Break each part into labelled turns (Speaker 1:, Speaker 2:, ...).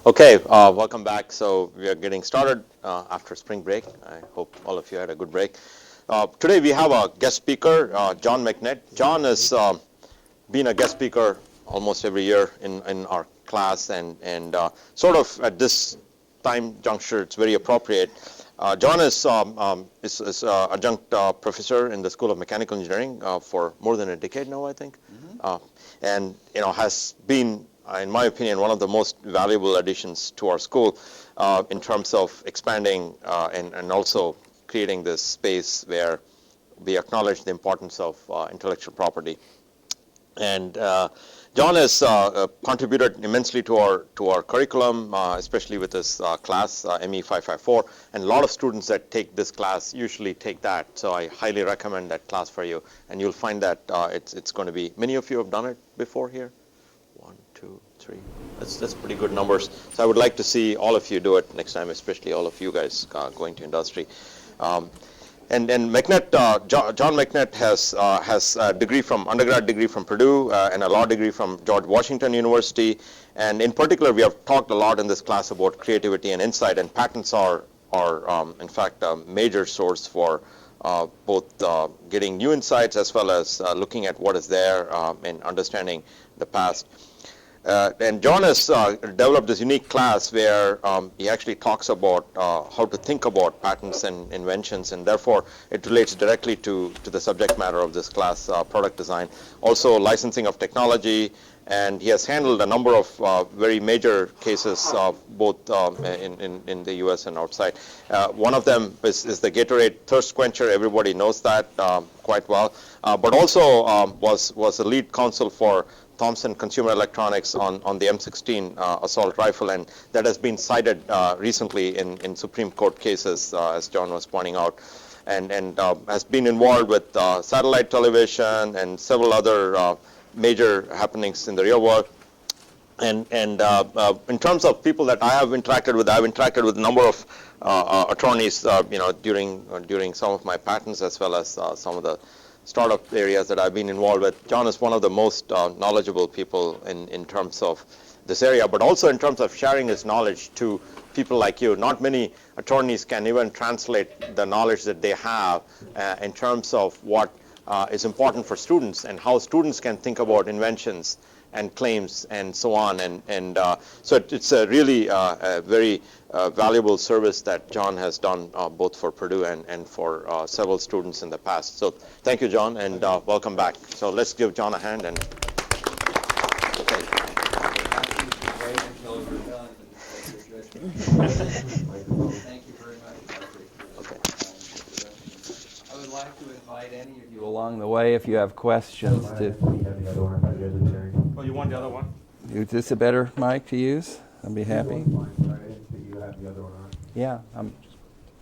Speaker 1: Okay, welcome back. So we are getting started after spring break. I hope all of you had a good break. Today we have a guest speaker, John McNett. John has been a guest speaker almost every year in our class, and sort of at this time juncture, it's very appropriate. John is adjunct professor in the School of Mechanical Engineering for more than a decade now, I think, and has been, in my opinion, one of the most valuable additions to our school in terms of expanding and also creating this space where we acknowledge the importance of intellectual property. And John has contributed immensely to our curriculum, especially with this class, ME554. And a lot of students that take this class usually take that. So I highly recommend that class for you. And you'll find that it's going to be, many of you have done it before here? 1, 2, 3. That's pretty good numbers. So I would like to see all of you do it next time, especially all of you guys going to industry. And McNett, John McNett has a degree from undergrad degree from Purdue and a law degree from George Washington University. And in particular, we have talked a lot in this class about creativity and insight. And patents are in fact a major source for both getting new insights as well as looking at what is there and understanding the past. And John has developed this unique class where he actually talks about how to think about patents and inventions, and therefore it relates directly to the subject matter of this class, product design. Also licensing of technology, and he has handled a number of very major cases, both in the US and outside. One of them is the Gatorade thirst quencher. Everybody knows that quite well, but also was the lead counsel for Thomson Consumer Electronics on the M16 assault rifle, and that has been cited recently in Supreme Court cases, as John was pointing out, and has been involved with satellite television and several other major happenings in the real world. And in terms of people that I have interacted with, I've interacted with a number of attorneys, during some of my patents as well as some of the startup areas that I've been involved with. John is one of the most knowledgeable people in terms of this area, but also in terms of sharing his knowledge to people like you. Not many attorneys can even translate the knowledge that they have in terms of what is important for students and how students can think about inventions and claims and so on. And so it's a really a very valuable service that John has done both for Purdue and for several students in the past. So thank you, John, and welcome back. So let's give John a hand. And okay.
Speaker 2: Thank you very much. Okay. I would like to invite any of you along the way, if you have questions, to...
Speaker 1: Oh, you want the other one?
Speaker 2: Is this a better mic to use? I'd be happy. Yeah, I'm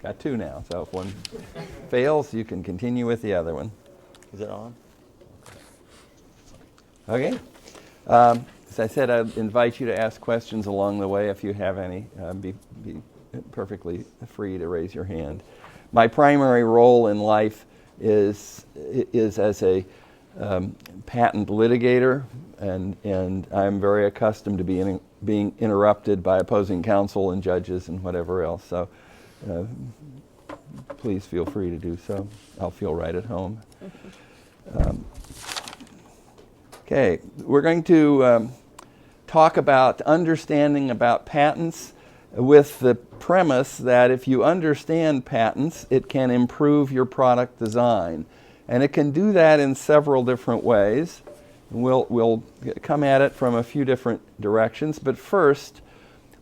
Speaker 2: got two now, so if one fails, you can continue with the other one.
Speaker 1: Is it on?
Speaker 2: Okay. As I said, I'd invite you to ask questions along the way if you have any. Be perfectly free to raise your hand. My primary role in life is as a patent litigator, and I'm very accustomed to being interrupted by opposing counsel and judges and whatever else. So please feel free to do so. I'll feel right at home. Okay, we're going to talk about understanding about patents with the premise that if you understand patents, it can improve your product design. And it can do that in several different ways. We'll come at it from a few different directions. But first,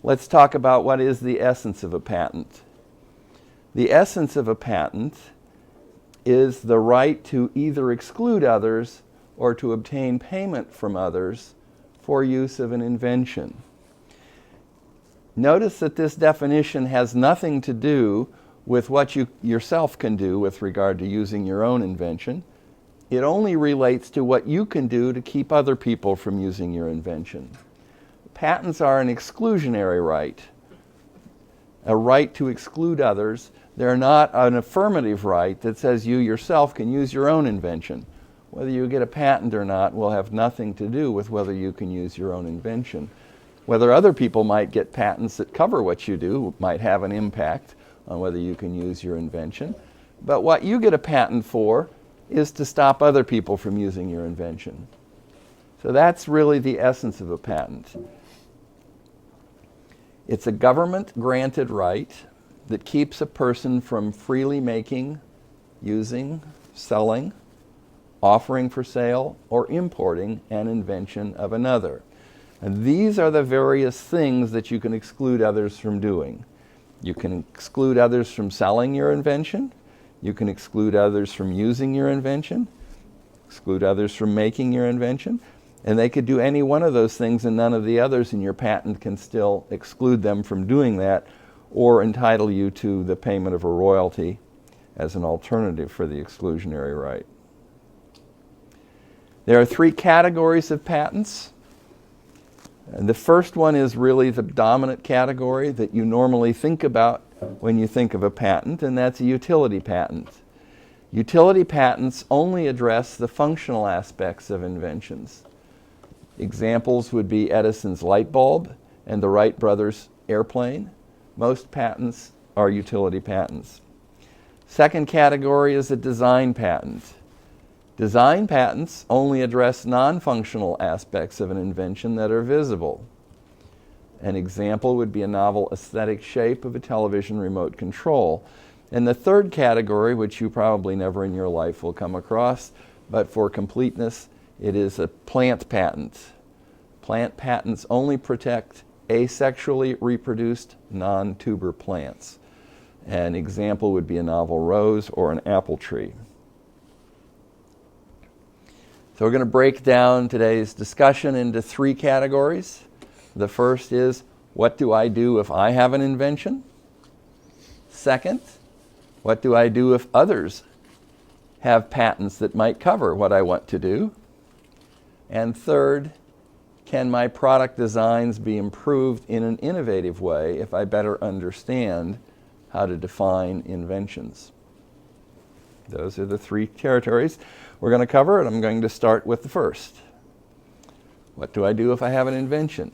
Speaker 2: let's talk about what is the essence of a patent. The essence of a patent is the right to either exclude others or to obtain payment from others for use of an invention. Notice that this definition has nothing to do with what you yourself can do with regard to using your own invention. It only relates to what you can do to keep other people from using your invention. Patents are an exclusionary right, a right to exclude others. They're not an affirmative right that says you yourself can use your own invention. Whether you get a patent or not will have nothing to do with whether you can use your own invention. Whether other people might get patents that cover what you do might have an impact on whether you can use your invention. But what you get a patent for is to stop other people from using your invention. So that's really the essence of a patent. It's a government-granted right that keeps a person from freely making, using, selling, offering for sale, or importing an invention of another. And these are the various things that you can exclude others from doing. You can exclude others from selling your invention. You can exclude others from using your invention, exclude others from making your invention, and they could do any one of those things and none of the others, and your patent can still exclude them from doing that or entitle you to the payment of a royalty as an alternative for the exclusionary right. There are three categories of patents. And the first one is really the dominant category that you normally think about when you think of a patent, and that's a utility patent. Utility patents only address the functional aspects of inventions. Examples would be Edison's light bulb and the Wright brothers' airplane. Most patents are utility patents. Second category is a design patent. Design patents only address non-functional aspects of an invention that are visible. An example would be a novel aesthetic shape of a television remote control. And the third category, which you probably never in your life will come across, but for completeness, it is a plant patent. Plant patents only protect asexually reproduced non-tuber plants. An example would be a novel rose or an apple tree. So we're going to break down today's discussion into three categories. The first is, what do I do if I have an invention? Second, what do I do if others have patents that might cover what I want to do? And third, can my product designs be improved in an innovative way if I better understand how to define inventions? Those are the three territories we're going to cover, and I'm going to start with the first. What do I do if I have an invention?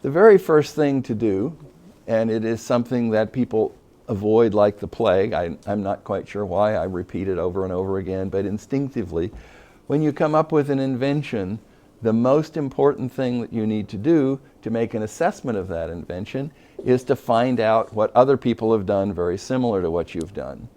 Speaker 2: The very first thing to do, and it is something that people avoid like the plague, I'm not quite sure why I repeat it over and over again, but instinctively, when you come up with an invention, the most important thing that you need to do to make an assessment of that invention is to find out what other people have done very similar to what you've done.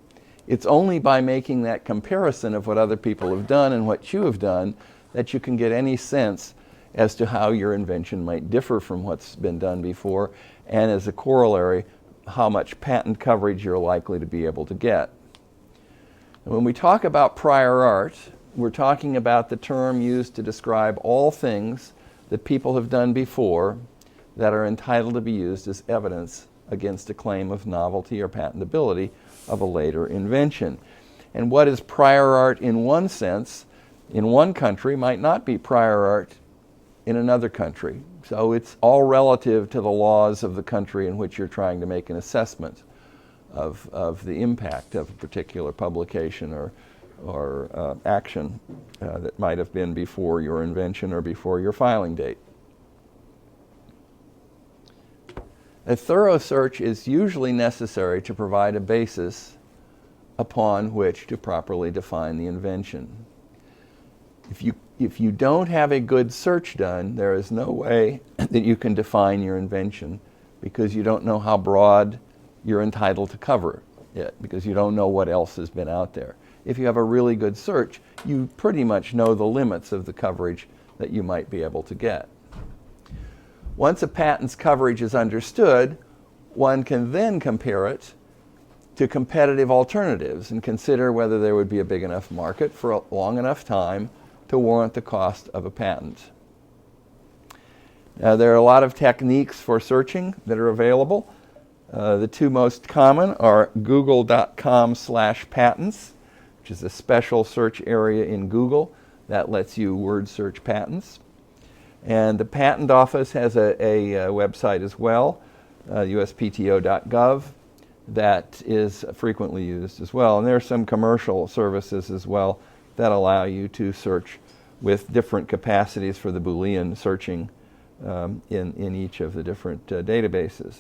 Speaker 2: It's only by making that comparison of what other people have done and what you have done that you can get any sense as to how your invention might differ from what's been done before, and as a corollary, how much patent coverage you're likely to be able to get. And when we talk about prior art, we're talking about the term used to describe all things that people have done before that are entitled to be used as evidence against a claim of novelty or patentability of a later invention. And what is prior art in one sense, in one country, might not be prior art in another country. So it's all relative to the laws of the country in which you're trying to make an assessment of the impact of a particular publication or action that might have been before your invention or before your filing date. A thorough search is usually necessary to provide a basis upon which to properly define the invention. If you don't have a good search done, there is no way that you can define your invention, because you don't know how broad you're entitled to cover it, because you don't know what else has been out there. If you have a really good search, you pretty much know the limits of the coverage that you might be able to get. Once a patent's coverage is understood, one can then compare it to competitive alternatives and consider whether there would be a big enough market for a long enough time to warrant the cost of a patent. Now, there are a lot of techniques for searching that are available. The two most common are google.com/patents, which is a special search area in Google that lets you word search patents. And the Patent Office has a website as well, uspto.gov, that is frequently used as well. And there are some commercial services as well that allow you to search with different capacities for the Boolean searching in each of the different databases.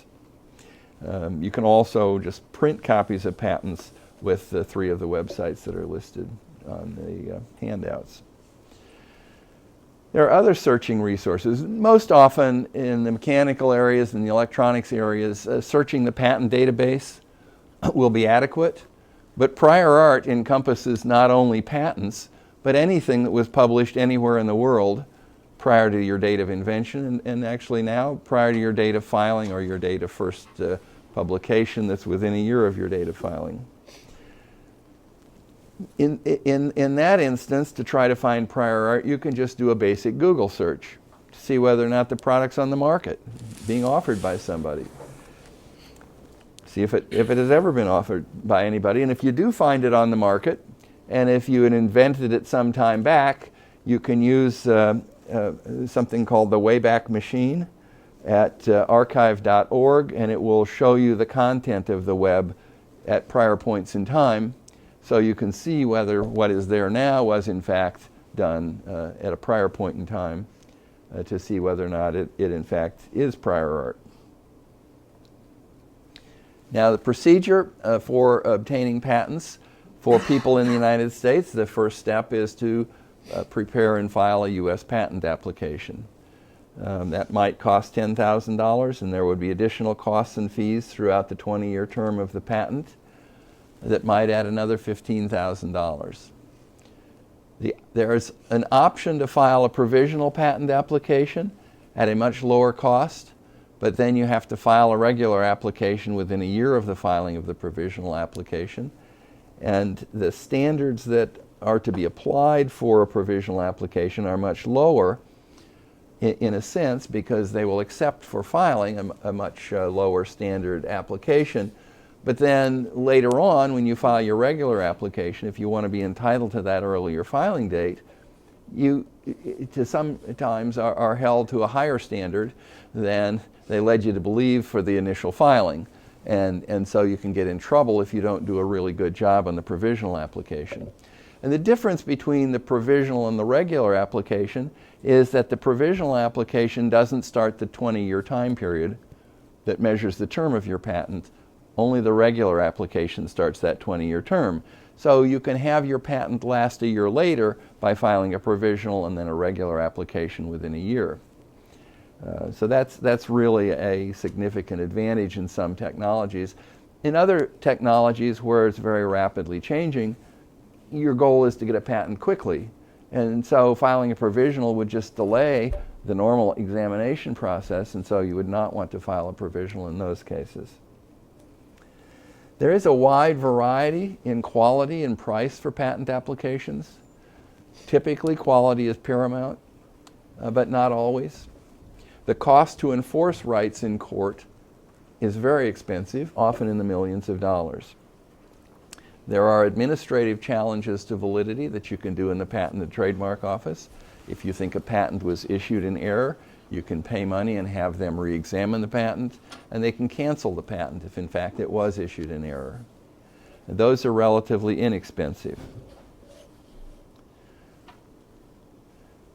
Speaker 2: You can also just print copies of patents with the 3 of the websites that are listed on the handouts. There are other searching resources. Most often in the mechanical areas and the electronics areas, searching the patent database will be adequate, but prior art encompasses not only patents, but anything that was published anywhere in the world prior to your date of invention, and actually now prior to your date of filing or your date of first publication that's within a year of your date of filing. In that instance, to try to find prior art, you can just do a basic Google search to see whether or not the product's on the market, being offered by somebody. See if it has ever been offered by anybody, and if you do find it on the market, and if you had invented it some time back, you can use something called the Wayback Machine at archive.org, and it will show you the content of the web at prior points in time, so you can see whether what is there now was in fact done at a prior point in time to see whether or not it in fact is prior art. Now the procedure for obtaining patents for people in the United States, the first step is to prepare and file a U.S. patent application. That might cost $10,000, and there would be additional costs and fees throughout the 20-year term of the patent that might add another $15,000. There's an option to file a provisional patent application at a much lower cost, but then you have to file a regular application within a year of the filing of the provisional application. And the standards that are to be applied for a provisional application are much lower in a sense because they will accept for filing a much lower standard application. But then later on, when you file your regular application, if you want to be entitled to that earlier filing date, you to sometimes are held to a higher standard than they led you to believe for the initial filing. And so you can get in trouble if you don't do a really good job on the provisional application. And the difference between the provisional and the regular application is that the provisional application doesn't start the 20-year time period that measures the term of your patent. Only the regular application starts that 20-year term. So you can have your patent last a year later by filing a provisional and then a regular application within a year. So that's really a significant advantage in some technologies. In other technologies where it's very rapidly changing, your goal is to get a patent quickly. And so filing a provisional would just delay the normal examination process, and so you would not want to file a provisional in those cases. There is a wide variety in quality and price for patent applications. Typically, quality is paramount, but not always. The cost to enforce rights in court is very expensive, often in the millions of dollars. There are administrative challenges to validity that you can do in the Patent and Trademark Office. If you think a patent was issued in error, you can pay money and have them re-examine the patent, and they can cancel the patent if in fact it was issued in error. And those are relatively inexpensive.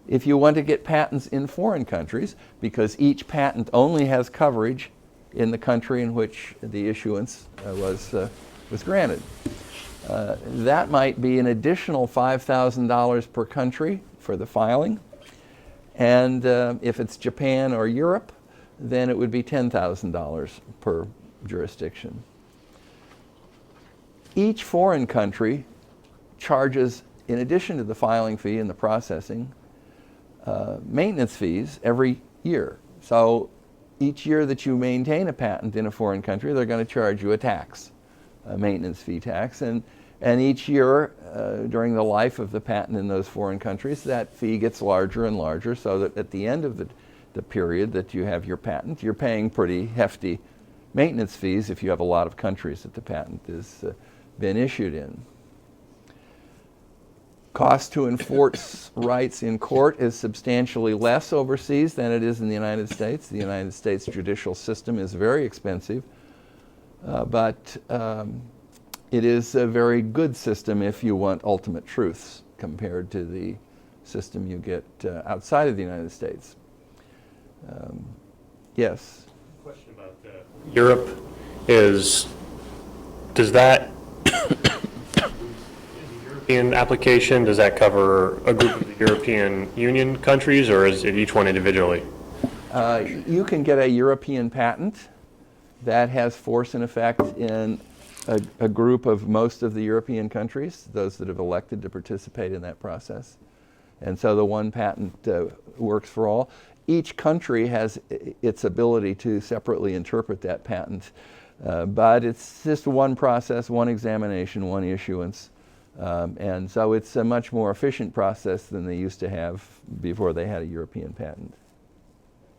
Speaker 2: If you want to get patents in foreign countries, because each patent only has coverage in the country in which the issuance was granted, that might be an additional $5,000 per country for the filing. And if it's Japan or Europe, then it would be $10,000 per jurisdiction. Each foreign country charges, in addition to the filing fee and the processing, maintenance fees every year. So each year that you maintain a patent in a foreign country, they're going to charge you a tax, a maintenance fee tax. And each year during the life of the patent in those foreign countries, that fee gets larger and larger, so that at the end of the period that you have your patent, you're paying pretty hefty maintenance fees if you have a lot of countries that the patent has been issued in. Cost to enforce rights in court is substantially less overseas than it is in the United States. The United States judicial system is very expensive, but it is a very good system if you want ultimate truths compared to the system you get outside of the United States. Yes.
Speaker 3: Question about Europe is, does that, European application, does that cover a group of the European Union countries, or is it each one individually?
Speaker 2: You can get a European patent that has force and effect in a group of most of the European countries, those that have elected to participate in that process. And so the one patent works for all. Each country has its ability to separately interpret that patent, but it's just one process, one examination, one issuance. And so it's a much more efficient process than they used to have before they had a European patent.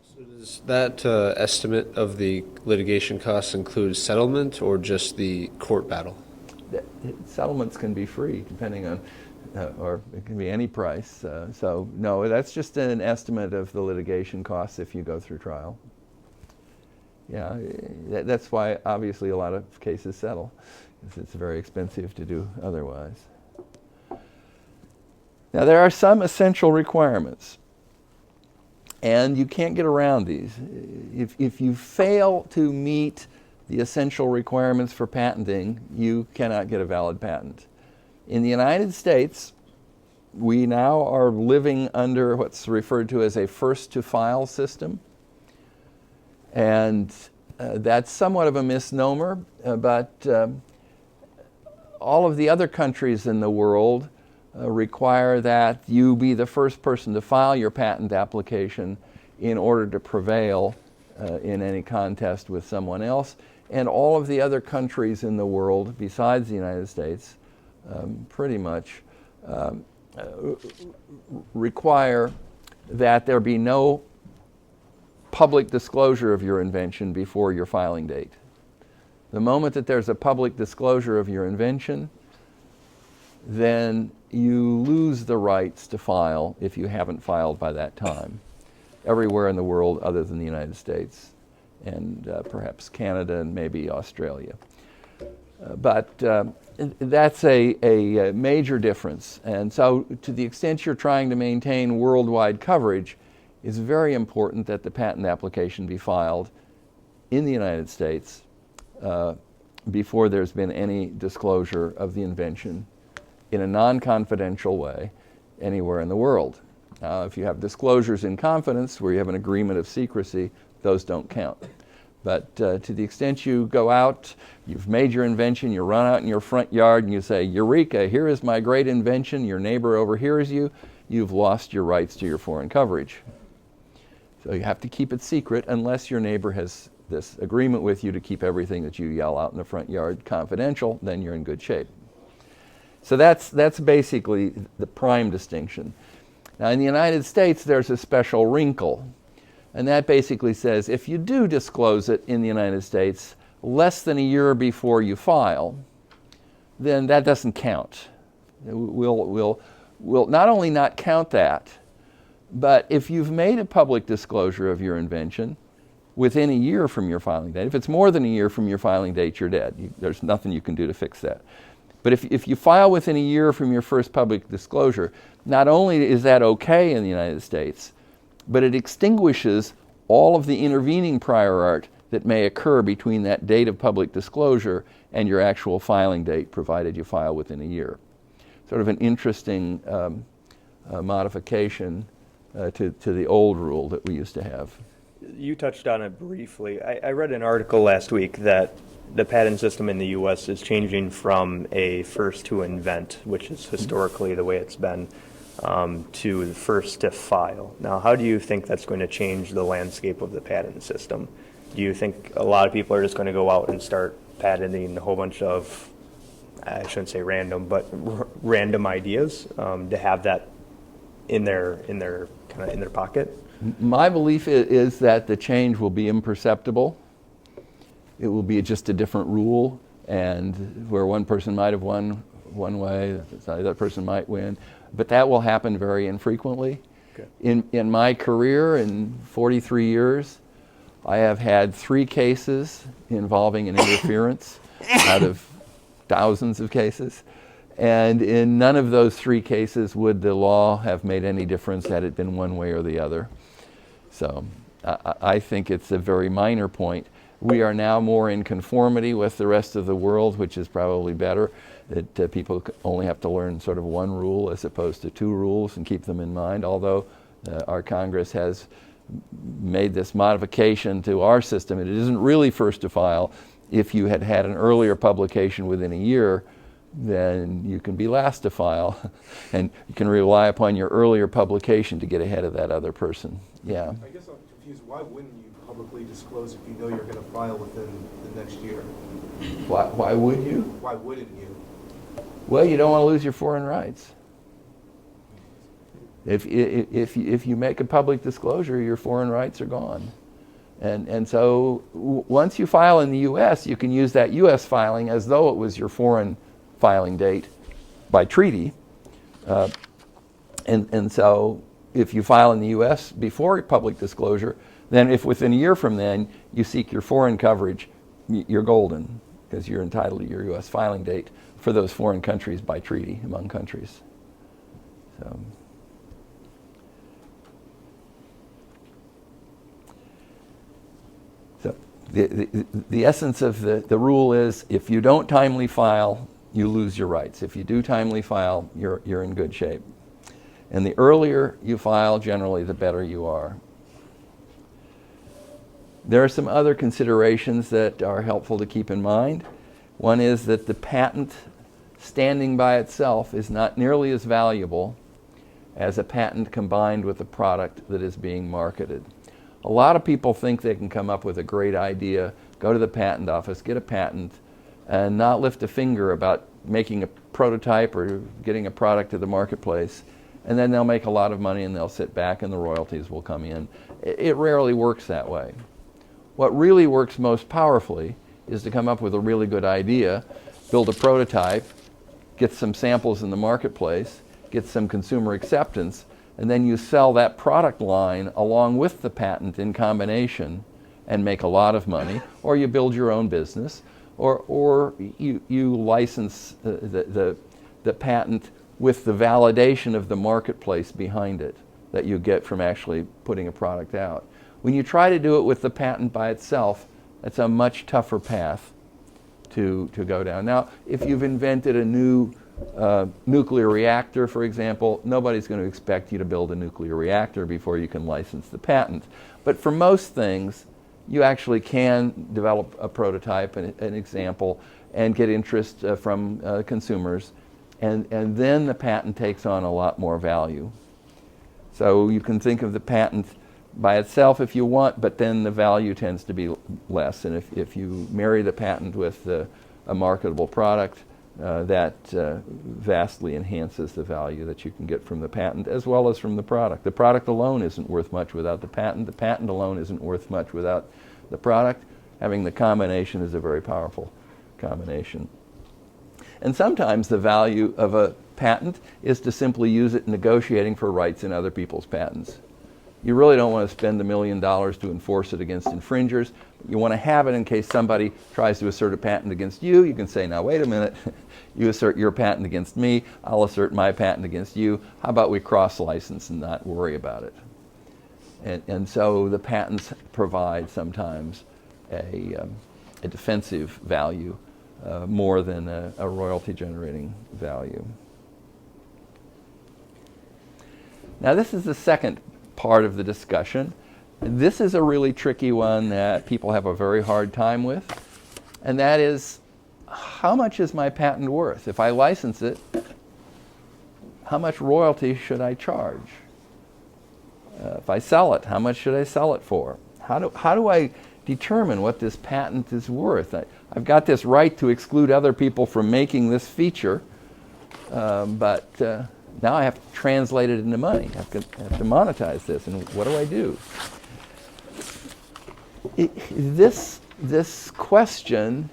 Speaker 4: So does that estimate of the litigation costs include settlement or just the court battle?
Speaker 2: Settlements can be free, depending on, or it can be any price. So no, that's just an estimate of the litigation costs if you go through trial. Yeah, that's why obviously a lot of cases settle, because it's very expensive to do otherwise. Now there are some essential requirements, and you can't get around these. If you fail to meet the essential requirements for patenting, you cannot get a valid patent. In the United States, we now are living under what's referred to as a first-to-file system. And that's somewhat of a misnomer, but all of the other countries in the world require that you be the first person to file your patent application in order to prevail in any contest with someone else. And all of the other countries in the world, besides the United States, pretty much require that there be no public disclosure of your invention before your filing date. The moment that there's a public disclosure of your invention, then you lose the rights to file if you haven't filed by that time, everywhere in the world other than the United States and perhaps Canada and maybe Australia. But that's a major difference. And so to the extent you're trying to maintain worldwide coverage, it's very important that the patent application be filed in the United States before there's been any disclosure of the invention in a non-confidential way anywhere in the world. If you have disclosures in confidence where you have an agreement of secrecy, those don't count. But to the extent you go out, you've made your invention, you run out in your front yard and you say, "Eureka, here is my great invention," your neighbor overhears you, you've lost your rights to your foreign coverage. So you have to keep it secret unless your neighbor has this agreement with you to keep everything that you yell out in the front yard confidential, then you're in good shape. So that's basically the prime distinction. Now in the United States there's a special wrinkle, and that basically says if you do disclose it in the United States less than a year before you file, then that doesn't count. We'll not only not count that, but if you've made a public disclosure of your invention within a year from your filing date, if it's more than a year from your filing date, you're dead. There's nothing you can do to fix that. But if you file within a year from your first public disclosure, not only is that okay in the United States, but it extinguishes all of the intervening prior art that may occur between that date of public disclosure and your actual filing date, provided you file within a year. Sort of an interesting modification to the old rule that we used to have.
Speaker 5: You touched on it briefly. I read an article last week that the patent system in the U.S. is changing from a first to invent, which is historically the way it's been, to the first to file. Now, how do you think that's going to change the landscape of the patent system? Do you think a lot of people are just going to go out and start patenting a whole bunch of, I shouldn't say random, but random ideas to have that in their pocket?
Speaker 2: My belief is that the change will be imperceptible. It will be just a different rule, and where one person might have won one way, the other person might win, but that will happen very infrequently. Okay. In my career, in 43 years, I have had 3 cases involving an interference out of thousands of cases. And in none of those 3 cases would the law have made any difference had it been one way or the other. So I think it's a very minor point. We are now more in conformity with the rest of the world, which is probably better. That people only have to learn sort of one rule as opposed to two rules and keep them in mind, although our Congress has made this modification to our system. It isn't really first to file. If you had had an earlier publication within a year, then you can be last to file, and you can rely upon your earlier publication to get ahead of that other person. Yeah.
Speaker 6: I guess I'm confused. Why wouldn't you publicly disclose if you know you're going to file within the next year?
Speaker 2: Why would you?
Speaker 6: Why wouldn't you?
Speaker 2: Well, you don't want to lose your foreign rights. If you make a public disclosure, your foreign rights are gone. And so once you file in the U.S., you can use that U.S. filing as though it was your foreign filing date by treaty. And so if you file in the U.S. before public disclosure, then if within a year from then you seek your foreign coverage, you're golden, because you're entitled to your U.S. filing date for those foreign countries by treaty among countries. So the essence of the rule is, if you don't timely file, you lose your rights. If you do timely file, you're in good shape. And the earlier you file, generally, the better you are. There are some other considerations that are helpful to keep in mind. One is that the patent standing by itself is not nearly as valuable as a patent combined with a product that is being marketed. A lot of people think they can come up with a great idea, go to the patent office, get a patent, and not lift a finger about making a prototype or getting a product to the marketplace. And then they'll make a lot of money and they'll sit back and the royalties will come in. It rarely works that way. What really works most powerfully is to come up with a really good idea, build a prototype, get some samples in the marketplace, get some consumer acceptance, and then you sell that product line along with the patent in combination and make a lot of money, or you build your own business, or you license the patent with the validation of the marketplace behind it that you get from actually putting a product out. When you try to do it with the patent by itself, that's a much tougher path to go down. Now, if you've invented a new nuclear reactor, for example, nobody's going to expect you to build a nuclear reactor before you can license the patent. But for most things, you actually can develop a prototype, an example, and get interest from consumers, and then the patent takes on a lot more value. So you can think of the patent by itself if you want, but then the value tends to be less. And if you marry the patent with a marketable product, that vastly enhances the value that you can get from the patent as well as from the product. The product alone isn't worth much without the patent. The patent alone isn't worth much without the product. Having the combination is a very powerful combination. And sometimes the value of a patent is to simply use it in negotiating for rights in other people's patents. You really don't want to spend $1 million to enforce it against infringers. You want to have it in case somebody tries to assert a patent against you. You can say, now wait a minute, you assert your patent against me, I'll assert my patent against you. How about we cross-license and not worry about it? And so the patents provide sometimes a defensive value more than a royalty-generating value. Now this is the second part of the discussion. This is a really tricky one that people have a very hard time with, and that is, how much is my patent worth? If I license it, how much royalty should I charge? If I sell it, how much should I sell it for? How do I determine what this patent is worth? I've got this right to exclude other people from making this feature, but now I have to translate it into money. I have to monetize this, and what do I do? This question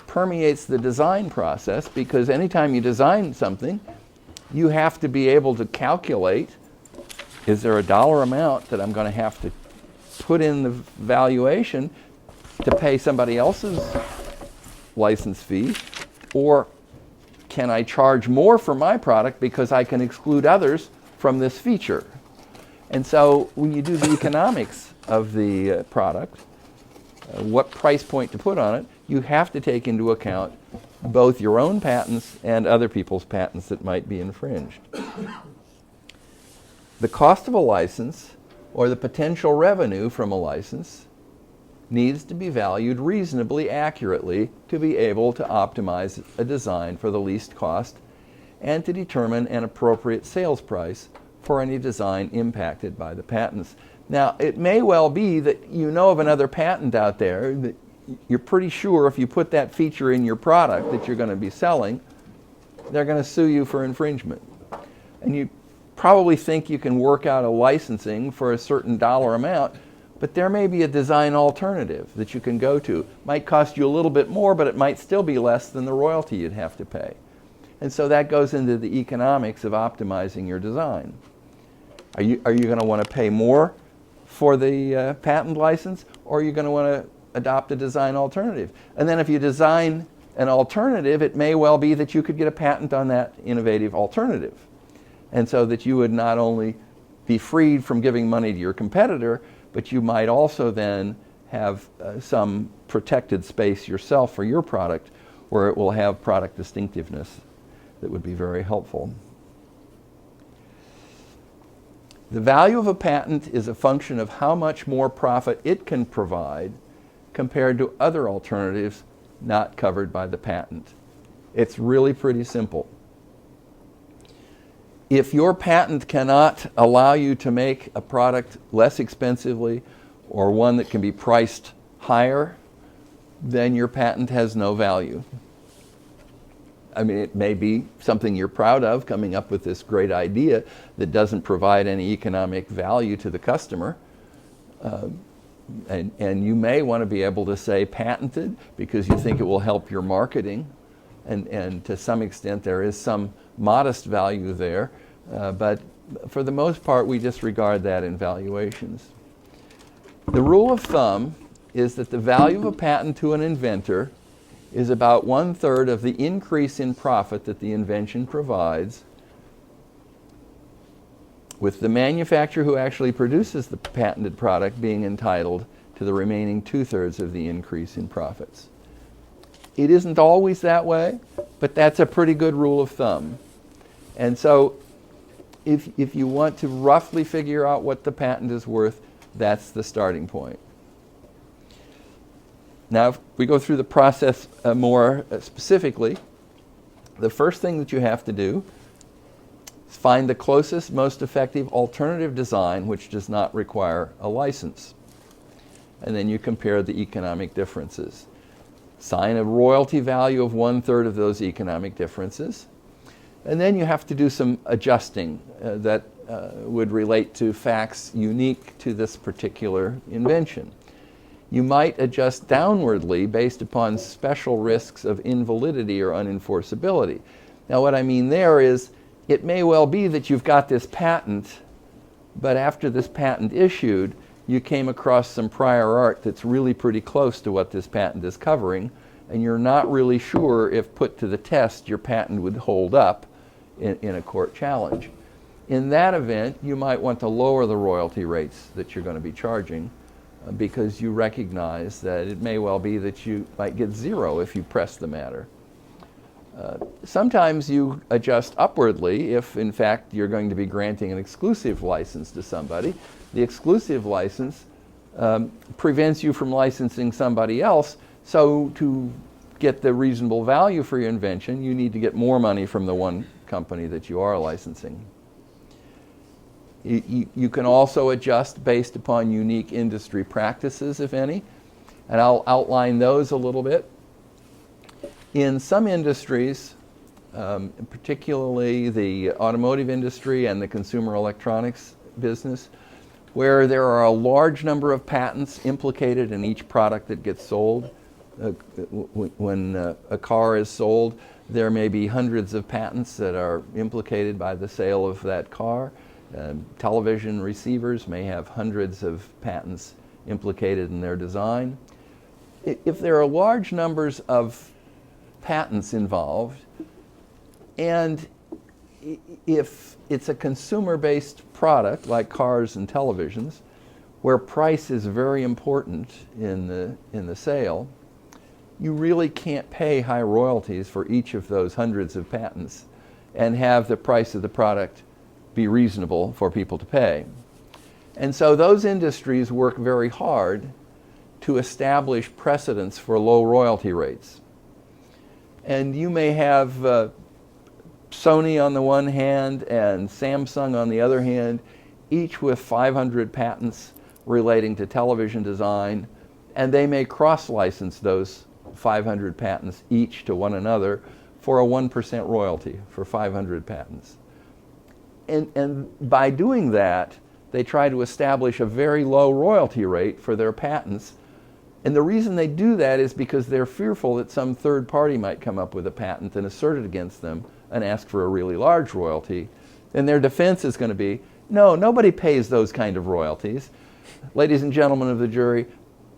Speaker 2: permeates the design process, because anytime you design something, you have to be able to calculate, is there a dollar amount that I'm going to have to put in the valuation to pay somebody else's license fee, or can I charge more for my product because I can exclude others from this feature? And so when you do the economics of the product, what price point to put on it, you have to take into account both your own patents and other people's patents that might be infringed. The cost of a license, or the potential revenue from a license, needs to be valued reasonably accurately to be able to optimize a design for the least cost and to determine an appropriate sales price for any design impacted by the patents. Now, it may well be that you know of another patent out there that you're pretty sure if you put that feature in your product that you're going to be selling, they're going to sue you for infringement. And you probably think you can work out a licensing for a certain dollar amount, but there may be a design alternative that you can go to. Might cost you a little bit more, but it might still be less than the royalty you'd have to pay. And so that goes into the economics of optimizing your design. Are you going to want to pay more for the patent license, or are you going to want to adopt a design alternative? And then if you design an alternative, it may well be that you could get a patent on that innovative alternative. And so that you would not only be freed from giving money to your competitor, but you might also then have some protected space yourself for your product where it will have product distinctiveness that would be very helpful. The value of a patent is a function of how much more profit it can provide compared to other alternatives not covered by the patent. It's really pretty simple. If your patent cannot allow you to make a product less expensively or one that can be priced higher, then your patent has no value. I mean, it may be something you're proud of, coming up with this great idea that doesn't provide any economic value to the customer. And you may want to be able to say patented because you think it will help your marketing. And to some extent there is some modest value there. But for the most part, we disregard that in valuations. The rule of thumb is that the value of a patent to an inventor is about 1/3 of the increase in profit that the invention provides, with the manufacturer who actually produces the patented product being entitled to the remaining 2/3 of the increase in profits. It isn't always that way, but that's a pretty good rule of thumb. And so if you want to roughly figure out what the patent is worth, that's the starting point. Now, if we go through the process more specifically, the first thing that you have to do is find the closest, most effective alternative design which does not require a license. And then you compare the economic differences. Assign a royalty value of 1/3 of those economic differences. And then you have to do some adjusting that would relate to facts unique to this particular invention. You might adjust downwardly based upon special risks of invalidity or unenforceability. Now what I mean there is, it may well be that you've got this patent, but after this patent issued, you came across some prior art that's really pretty close to what this patent is covering, and you're not really sure if put to the test your patent would hold up in a court challenge. In that event, you might want to lower the royalty rates that you're going to be charging because you recognize that it may well be that you might get 0 if you press the matter. Sometimes you adjust upwardly if, in fact, you're going to be granting an exclusive license to somebody. The exclusive license prevents you from licensing somebody else, so to get the reasonable value for your invention, you need to get more money from the one company that you are licensing. You can also adjust based upon unique industry practices, if any, and I'll outline those a little bit. In some industries, particularly the automotive industry and the consumer electronics business, where there are a large number of patents implicated in each product that gets sold. When a car is sold, there may be hundreds of patents that are implicated by the sale of that car. Television receivers may have hundreds of patents implicated in their design. If there are large numbers of patents involved, and if it's a consumer-based product like cars and televisions, where price is very important in the sale, you really can't pay high royalties for each of those hundreds of patents and have the price of the product be reasonable for people to pay. And so those industries work very hard to establish precedents for low royalty rates. And you may have Sony on the one hand and Samsung on the other hand, each with 500 patents relating to television design, and they may cross-license those 500 patents each to one another for a 1% royalty for 500 patents. And by doing that, they try to establish a very low royalty rate for their patents. And the reason they do that is because they're fearful that some third party might come up with a patent and assert it against them and ask for a really large royalty. And their defense is going to be, no, nobody pays those kind of royalties. Ladies and gentlemen of the jury,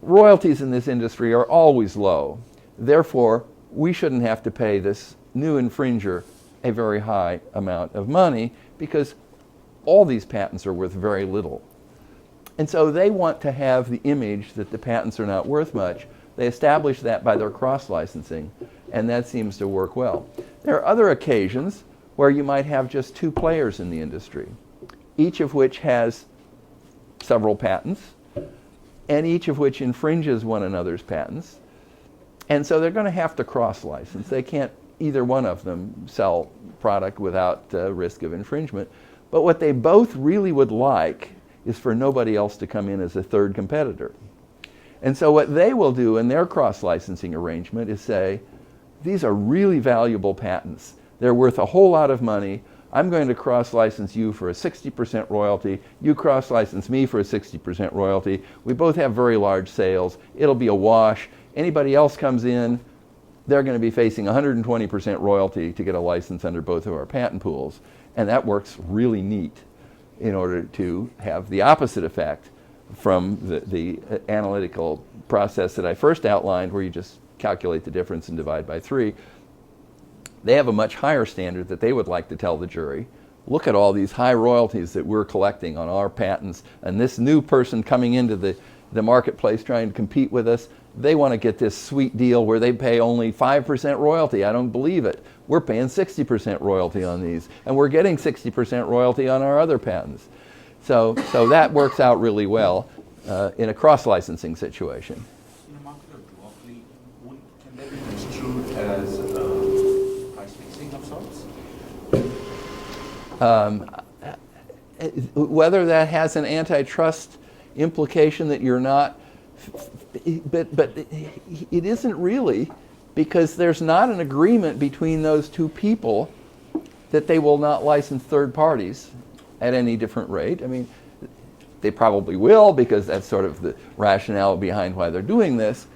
Speaker 2: royalties in this industry are always low. Therefore, we shouldn't have to pay this new infringer a very high amount of money because all these patents are worth very little. And so they want to have the image that the patents are not worth much. They establish that by their cross-licensing, and that seems to work well. There are other occasions where you might have just two players in the industry, each of which has several patents, and each of which infringes one another's patents. And so they're going to have to cross-license. They can't, either one of them, sell product without risk of infringement. But what they both really would like is for nobody else to come in as a third competitor. And so what they will do in their cross-licensing arrangement is say, these are really valuable patents. They're worth a whole lot of money. I'm going to cross-license you for a 60% royalty. You cross-license me for a 60% royalty. We both have very large sales. It'll be a wash. Anybody else comes in, they're going to be facing 120% royalty to get a license under both of our patent pools. And that works really neat in order to have the opposite effect from the analytical process that I first outlined, where you just calculate the difference and divide by 3. They have a much higher standard that they would like to tell the jury. Look at all these high royalties that we're collecting on our patents, and this new person coming into the marketplace trying to compete with us, they want to get this sweet deal where they pay only 5% royalty. I don't believe it. We're paying 60% royalty on these, and we're getting 60% royalty on our other patents. So that works out really well in a cross-licensing situation.
Speaker 7: In a market of duopoly, can they be construed as price fixing of sorts?
Speaker 2: Whether that has an antitrust implication that you're not, but it isn't really, because there's not an agreement between those two people that they will not license third parties at any different rate. I mean, they probably will, because that's sort of the rationale behind why they're doing this,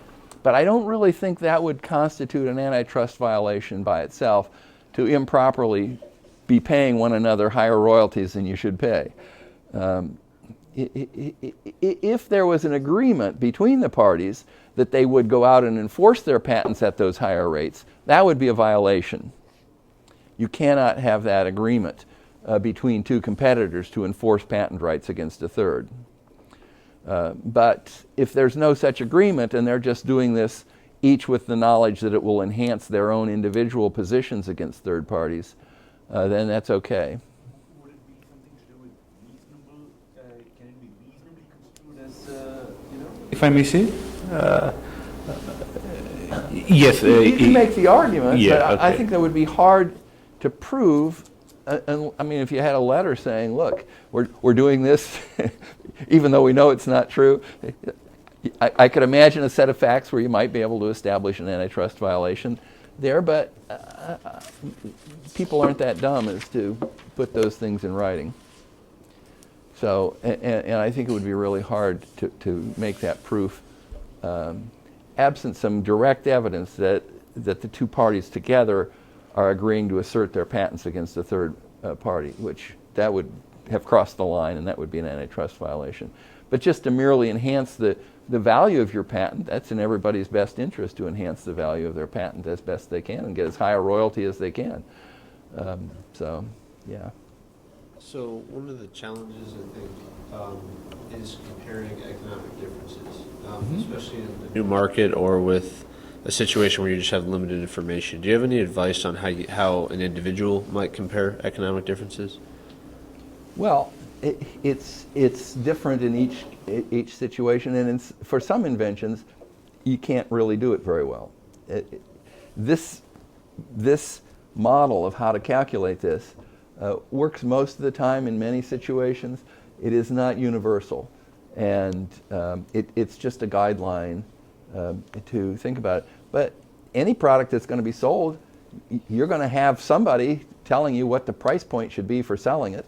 Speaker 2: but I don't really think that would constitute an antitrust violation by itself, to improperly be paying one another higher royalties than you should pay. If there was an agreement between the parties that they would go out and enforce their patents at those higher rates, that would be a violation. You cannot have that agreement between two competitors to enforce patent rights against a third. But if there's no such agreement and they're just doing this each with the knowledge that it will enhance their own individual positions against third parties, then that's okay.
Speaker 7: Would it be something to do with reasonable? Can it be reasonably construed as,
Speaker 8: If I may say? Yes.
Speaker 2: You can make the argument,
Speaker 8: yeah,
Speaker 2: but I
Speaker 8: okay.
Speaker 2: think that would be hard to prove. I mean, if you had a letter saying, look, we're doing this, even though we know it's not true, I could imagine a set of facts where you might be able to establish an antitrust violation there, but people aren't that dumb as to put those things in writing. So, and I think it would be really hard to make that proof, absent some direct evidence that the two parties together are agreeing to assert their patents against a third party, which that would have crossed the line, and that would be an antitrust violation. But just to merely enhance the value of your patent, that's in everybody's best interest, to enhance the value of their patent as best they can and get as high a royalty as they can. So Yeah.
Speaker 4: So one of the challenges, I think, is comparing economic differences, especially in the new market or with a situation where you just have limited information. Do you have any advice on how an individual might compare economic differences?
Speaker 2: Well, it's different in each situation, and for some inventions, you can't really do it very well. This model of how to calculate this works most of the time in many situations. It is not universal, and it's just a guideline to think about it. But any product that's going to be sold, you're going to have somebody telling you what the price point should be for selling it.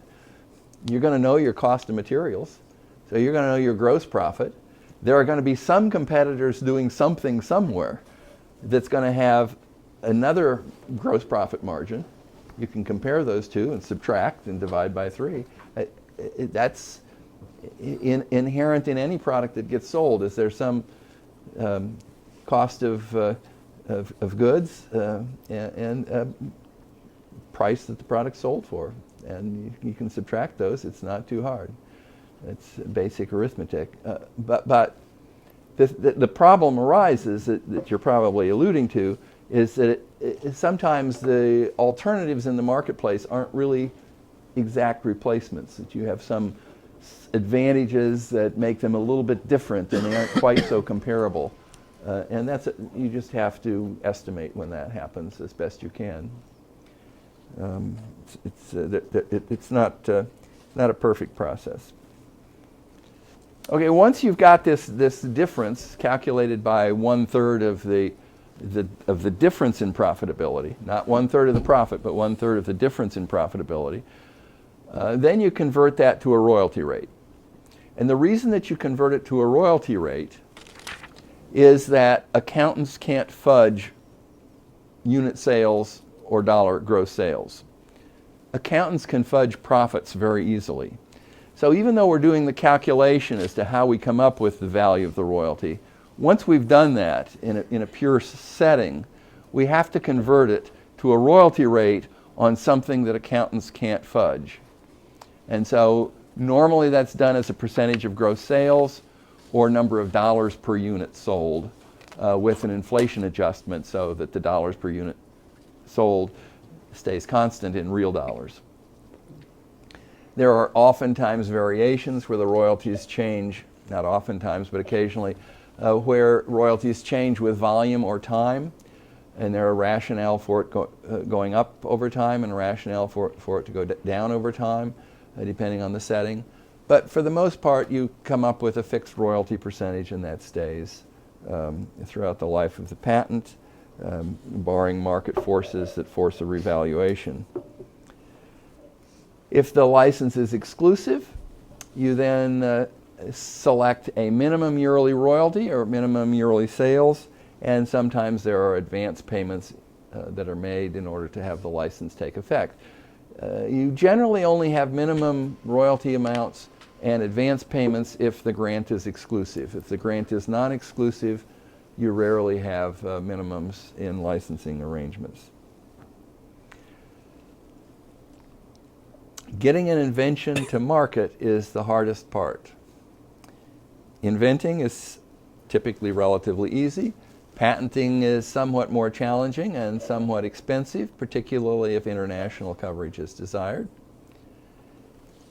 Speaker 2: You're going to know your cost of materials, so you're going to know your gross profit. There are going to be some competitors doing something somewhere that's going to have another gross profit margin. You can compare those two and subtract and divide by 3. That's inherent in any product that gets sold. Is there some cost of goods and price that the product's sold for? And you can subtract those. It's not too hard. It's basic arithmetic. But the problem arises that you're probably alluding to is that sometimes the alternatives in the marketplace aren't really exact replacements, that you have some advantages that make them a little bit different and they aren't quite so comparable. And you just have to estimate when that happens as best you can. It's not a perfect process. Okay, once you've got this difference calculated by 1/3 of the difference in profitability, not 1/3 of the profit, but 1/3 of the difference in profitability, then you convert that to a royalty rate. And the reason that you convert it to a royalty rate is that accountants can't fudge unit sales or dollar gross sales. Accountants can fudge profits very easily. So even though we're doing the calculation as to how we come up with the value of the royalty, once we've done that in a pure setting, we have to convert it to a royalty rate on something that accountants can't fudge. And so normally that's done as a percentage of gross sales or number of dollars per unit sold with an inflation adjustment so that the dollars per unit sold stays constant in real dollars. There are oftentimes variations where the royalties change, not oftentimes, but occasionally, where royalties change with volume or time, and there are rationale for it going up over time and rationale for it to go down over time, depending on the setting. But for the most part, you come up with a fixed royalty percentage, and that stays throughout the life of the patent, barring market forces that force a revaluation. If the license is exclusive, you then select a minimum yearly royalty or minimum yearly sales, and sometimes there are advance payments that are made in order to have the license take effect. You generally only have minimum royalty amounts and advance payments if the grant is exclusive. If the grant is non-exclusive, you rarely have minimums in licensing arrangements. Getting an invention to market is the hardest part. Inventing is typically relatively easy. Patenting is somewhat more challenging and somewhat expensive, particularly if international coverage is desired.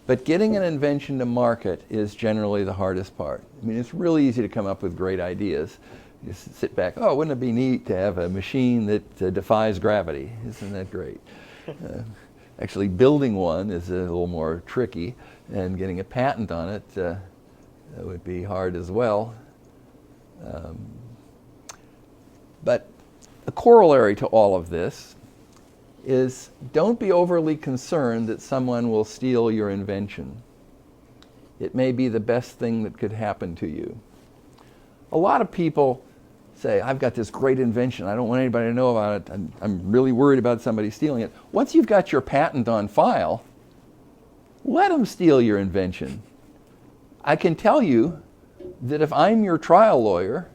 Speaker 2: But getting an invention to market is generally the hardest part. I mean, it's really easy to come up with great ideas. You just sit back, oh, wouldn't it be neat to have a machine that defies gravity? Isn't that great? Actually, building one is a little more tricky, and getting a patent on it would be hard as well. But a corollary to all of this is don't be overly concerned that someone will steal your invention. It may be the best thing that could happen to you. A lot of people say, I've got this great invention, I don't want anybody to know about it, I'm really worried about somebody stealing it. Once you've got your patent on file, let them steal your invention. I can tell you that if I'm your trial lawyer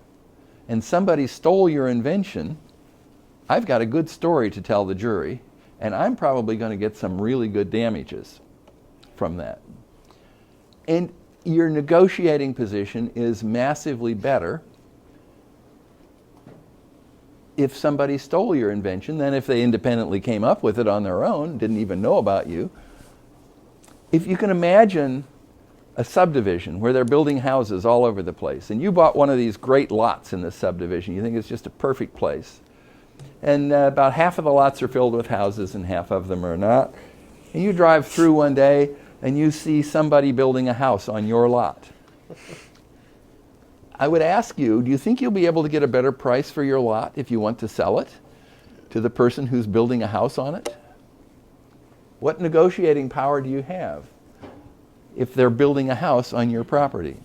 Speaker 2: and somebody stole your invention, I've got a good story to tell the jury, and I'm probably going to get some really good damages from that. And your negotiating position is massively better if somebody stole your invention than if they independently came up with it on their own, didn't even know about you. If you can imagine a subdivision where they're building houses all over the place, and you bought one of these great lots in this subdivision, you think it's just a perfect place, and about half of the lots are filled with houses and half of them are not, and you drive through one day and you see somebody building a house on your lot. I would ask you, do you think you'll be able to get a better price for your lot if you want to sell it to the person who's building a house on it? What negotiating power do you have if they're building a house on your property?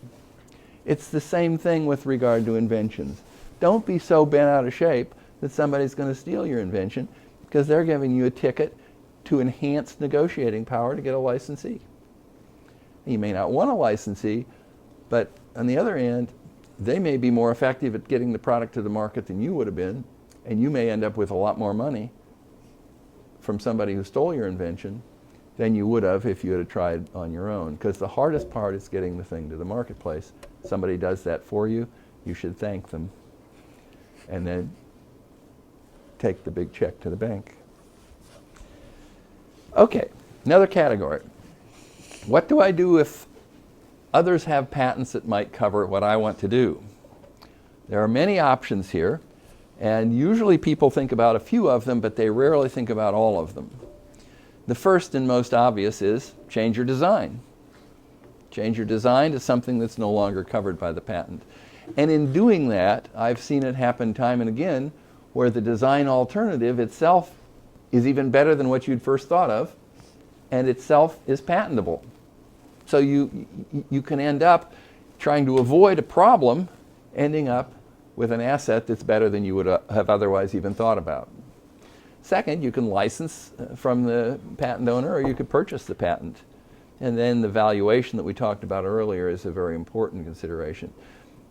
Speaker 2: It's the same thing with regard to inventions. Don't be so bent out of shape that somebody's going to steal your invention because they're giving you a ticket to enhance negotiating power to get a licensee. You may not want a licensee, but on the other hand, they may be more effective at getting the product to the market than you would have been, and you may end up with a lot more money from somebody who stole your invention than you would have if you had tried on your own. Because the hardest part is getting the thing to the marketplace. Somebody does that for you, you should thank them, and then take the big check to the bank. Okay, another category. What do I do if others have patents that might cover what I want to do? There are many options here, and usually people think about a few of them, but they rarely think about all of them. The first and most obvious is change your design. Change your design to something that's no longer covered by the patent. And in doing that, I've seen it happen time and again where the design alternative itself is even better than what you'd first thought of, and itself is patentable. So you can end up trying to avoid a problem, ending up with an asset that's better than you would have otherwise even thought about. Second, you can license from the patent owner, or you could purchase the patent. And then the valuation that we talked about earlier is a very important consideration.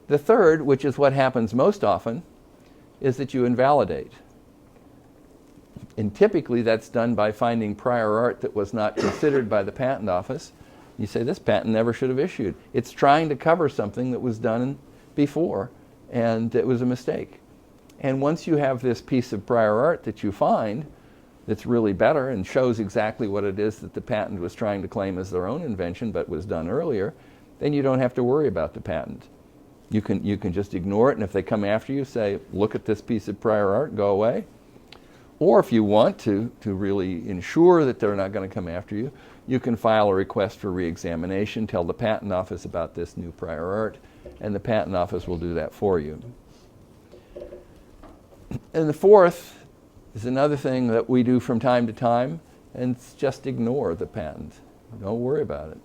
Speaker 2: The third, which is what happens most often, is that you invalidate. And typically that's done by finding prior art that was not considered by the patent office. You say, this patent never should have issued. It's trying to cover something that was done before, and it was a mistake. And once you have this piece of prior art that you find that's really better and shows exactly what it is that the patent was trying to claim as their own invention but was done earlier, then you don't have to worry about the patent. You can just ignore it, and if they come after you, say, look at this piece of prior art, go away. Or if you want to really ensure that they're not going to come after you, you can file a request for re-examination, tell the patent office about this new prior art, and the patent office will do that for you. And the fourth is another thing that we do from time to time, and it's just ignore the patent. Don't worry about it.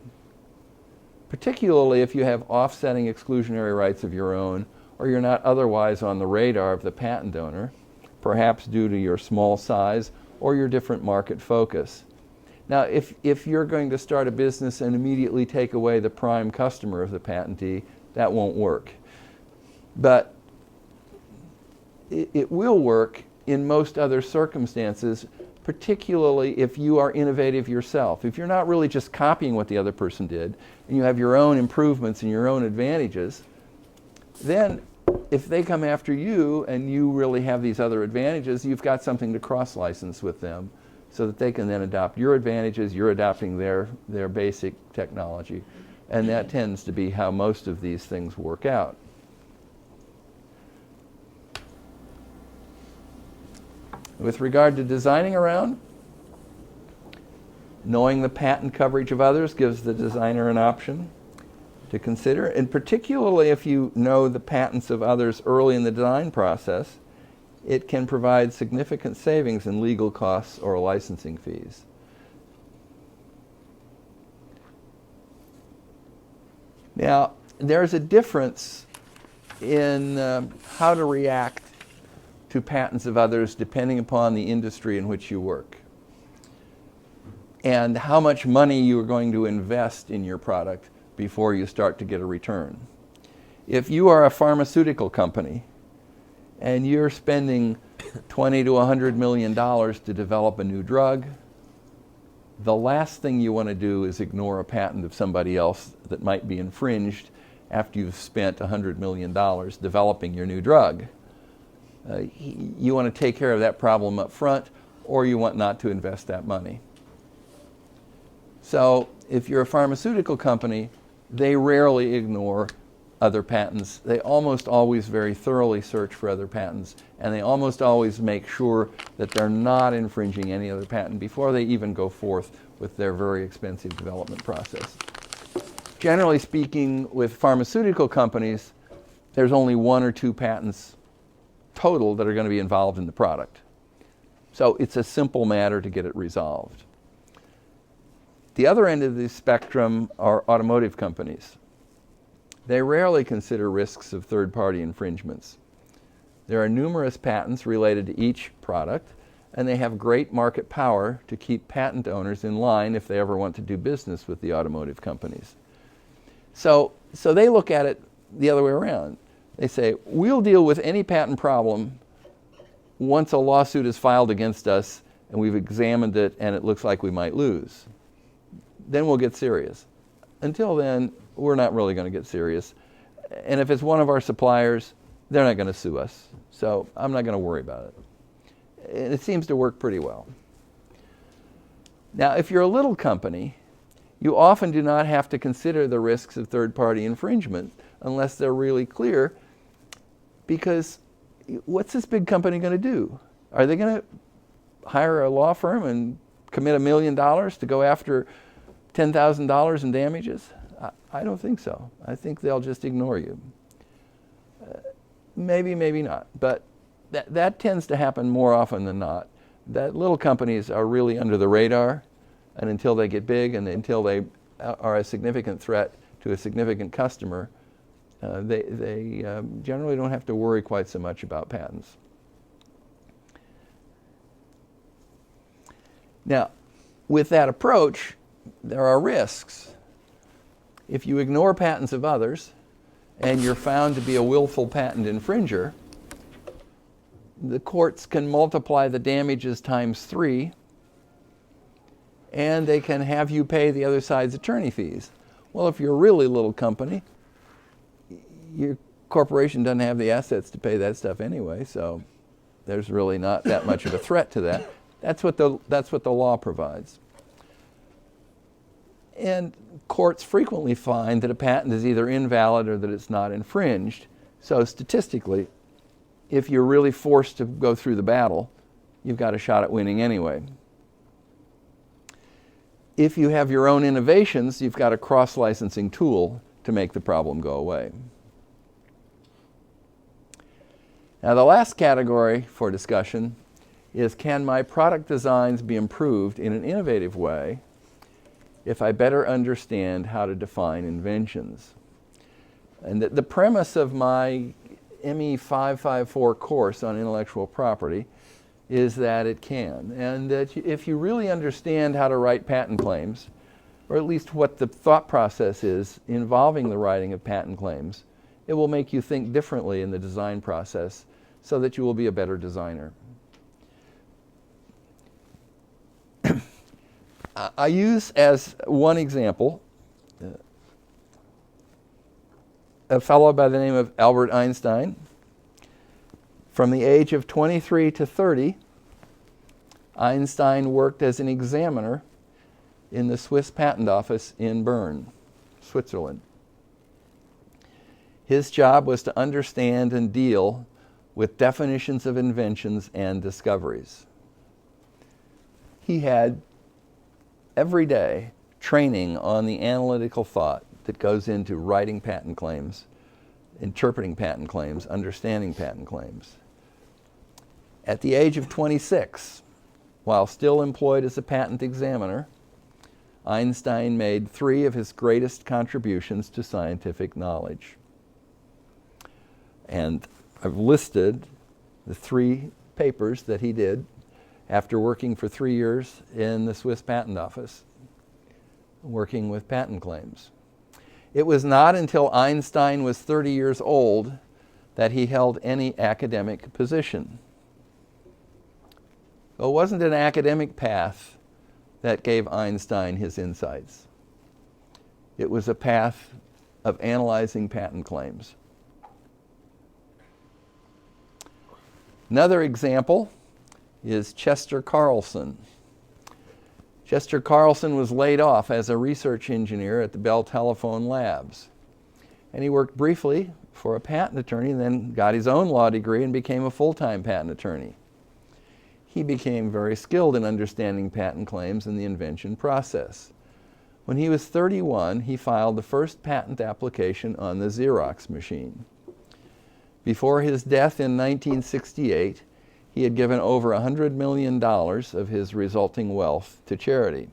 Speaker 2: Particularly if you have offsetting exclusionary rights of your own, or you're not otherwise on the radar of the patent owner, perhaps due to your small size or your different market focus. Now, if you're going to start a business and immediately take away the prime customer of the patentee, that won't work. But it will work in most other circumstances, particularly if you are innovative yourself. If you're not really just copying what the other person did, and you have your own improvements and your own advantages, then if they come after you and you really have these other advantages, you've got something to cross-license with them so that they can then adopt your advantages, you're adopting their basic technology. And that tends to be how most of these things work out. With regard to designing around, knowing the patent coverage of others gives the designer an option to consider, and particularly if you know the patents of others early in the design process, it can provide significant savings in legal costs or licensing fees. Now, there's a difference in how to react to patents of others depending upon the industry in which you work and how much money you are going to invest in your product before you start to get a return. If you are a pharmaceutical company and you're spending $20 to $100 million to develop a new drug. The last thing you want to do is ignore a patent of somebody else that might be infringed after you've spent $100 million developing your new drug. You want to take care of that problem up front, or you want not to invest that money. So if you're a pharmaceutical company, they rarely ignore other patents. They almost always very thoroughly search for other patents, and they almost always make sure that they're not infringing any other patent before they even go forth with their very expensive development process. Generally speaking, with pharmaceutical companies, there's only 1 or 2 patents total that are going to be involved in the product. So it's a simple matter to get it resolved. The other end of the spectrum are automotive companies. They rarely consider risks of third-party infringements. There are numerous patents related to each product, and they have great market power to keep patent owners in line if they ever want to do business with the automotive companies. So they look at it the other way around. They say, we'll deal with any patent problem once a lawsuit is filed against us and we've examined it and it looks like we might lose. Then we'll get serious. Until then, we're not really going to get serious. And if it's one of our suppliers, they're not going to sue us. So I'm not going to worry about it. And it seems to work pretty well. Now, if you're a little company, you often do not have to consider the risks of third-party infringement unless they're really clear, because what's this big company going to do? Are they going to hire a law firm and commit $1 million to go after $10,000 in damages? I don't think so. I think they'll just ignore you. Maybe, maybe not. But that tends to happen more often than not. That little companies are really under the radar, and until they get big and until they are a significant threat to a significant customer, they generally don't have to worry quite so much about patents. Now, with that approach, there are risks. If you ignore patents of others and you're found to be a willful patent infringer, the courts can multiply the damages times 3, and they can have you pay the other side's attorney fees. Well, if you're a really little company, your corporation doesn't have the assets to pay that stuff anyway, so there's really not that much of a threat to that. That's what the law provides. And courts frequently find that a patent is either invalid or that it's not infringed. So statistically, if you're really forced to go through the battle, you've got a shot at winning anyway. If you have your own innovations, you've got a cross-licensing tool to make the problem go away. Now, the last category for discussion is, can my product designs be improved in an innovative way if I better understand how to define inventions? And the premise of my ME554 course on intellectual property is that it can. And that if you really understand how to write patent claims, or at least what the thought process is involving the writing of patent claims, it will make you think differently in the design process so that you will be a better designer. I use as one example a fellow by the name of Albert Einstein. From the age of 23 to 30, Einstein worked as an examiner in the Swiss Patent Office in Bern, Switzerland. His job was to understand and deal with definitions of inventions and discoveries. He had every day training on the analytical thought that goes into writing patent claims, interpreting patent claims, understanding patent claims. At the age of 26, while still employed as a patent examiner, Einstein made 3 of his greatest contributions to scientific knowledge. And I've listed the 3 papers that he did after working for 3 years in the Swiss Patent Office, working with patent claims. It was not until Einstein was 30 years old that he held any academic position. Well, it wasn't an academic path that gave Einstein his insights. It was a path of analyzing patent claims. Another example is Chester Carlson. Chester Carlson was laid off as a research engineer at the Bell Telephone Labs. And he worked briefly for a patent attorney and then got his own law degree and became a full-time patent attorney. He became very skilled in understanding patent claims and the invention process. When he was 31, he filed the first patent application on the Xerox machine. Before his death in 1968, he had given over $100 million of his resulting wealth to charity.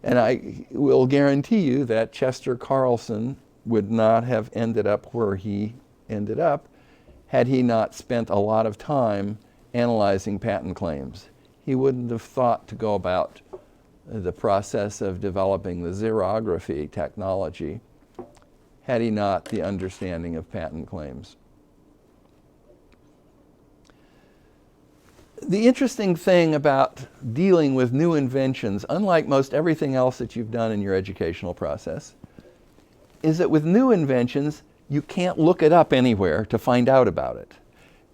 Speaker 2: And I will guarantee you that Chester Carlson would not have ended up where he ended up had he not spent a lot of time analyzing patent claims. He wouldn't have thought to go about the process of developing the xerography technology had he not the understanding of patent claims. The interesting thing about dealing with new inventions, unlike most everything else that you've done in your educational process, is that with new inventions, you can't look it up anywhere to find out about it.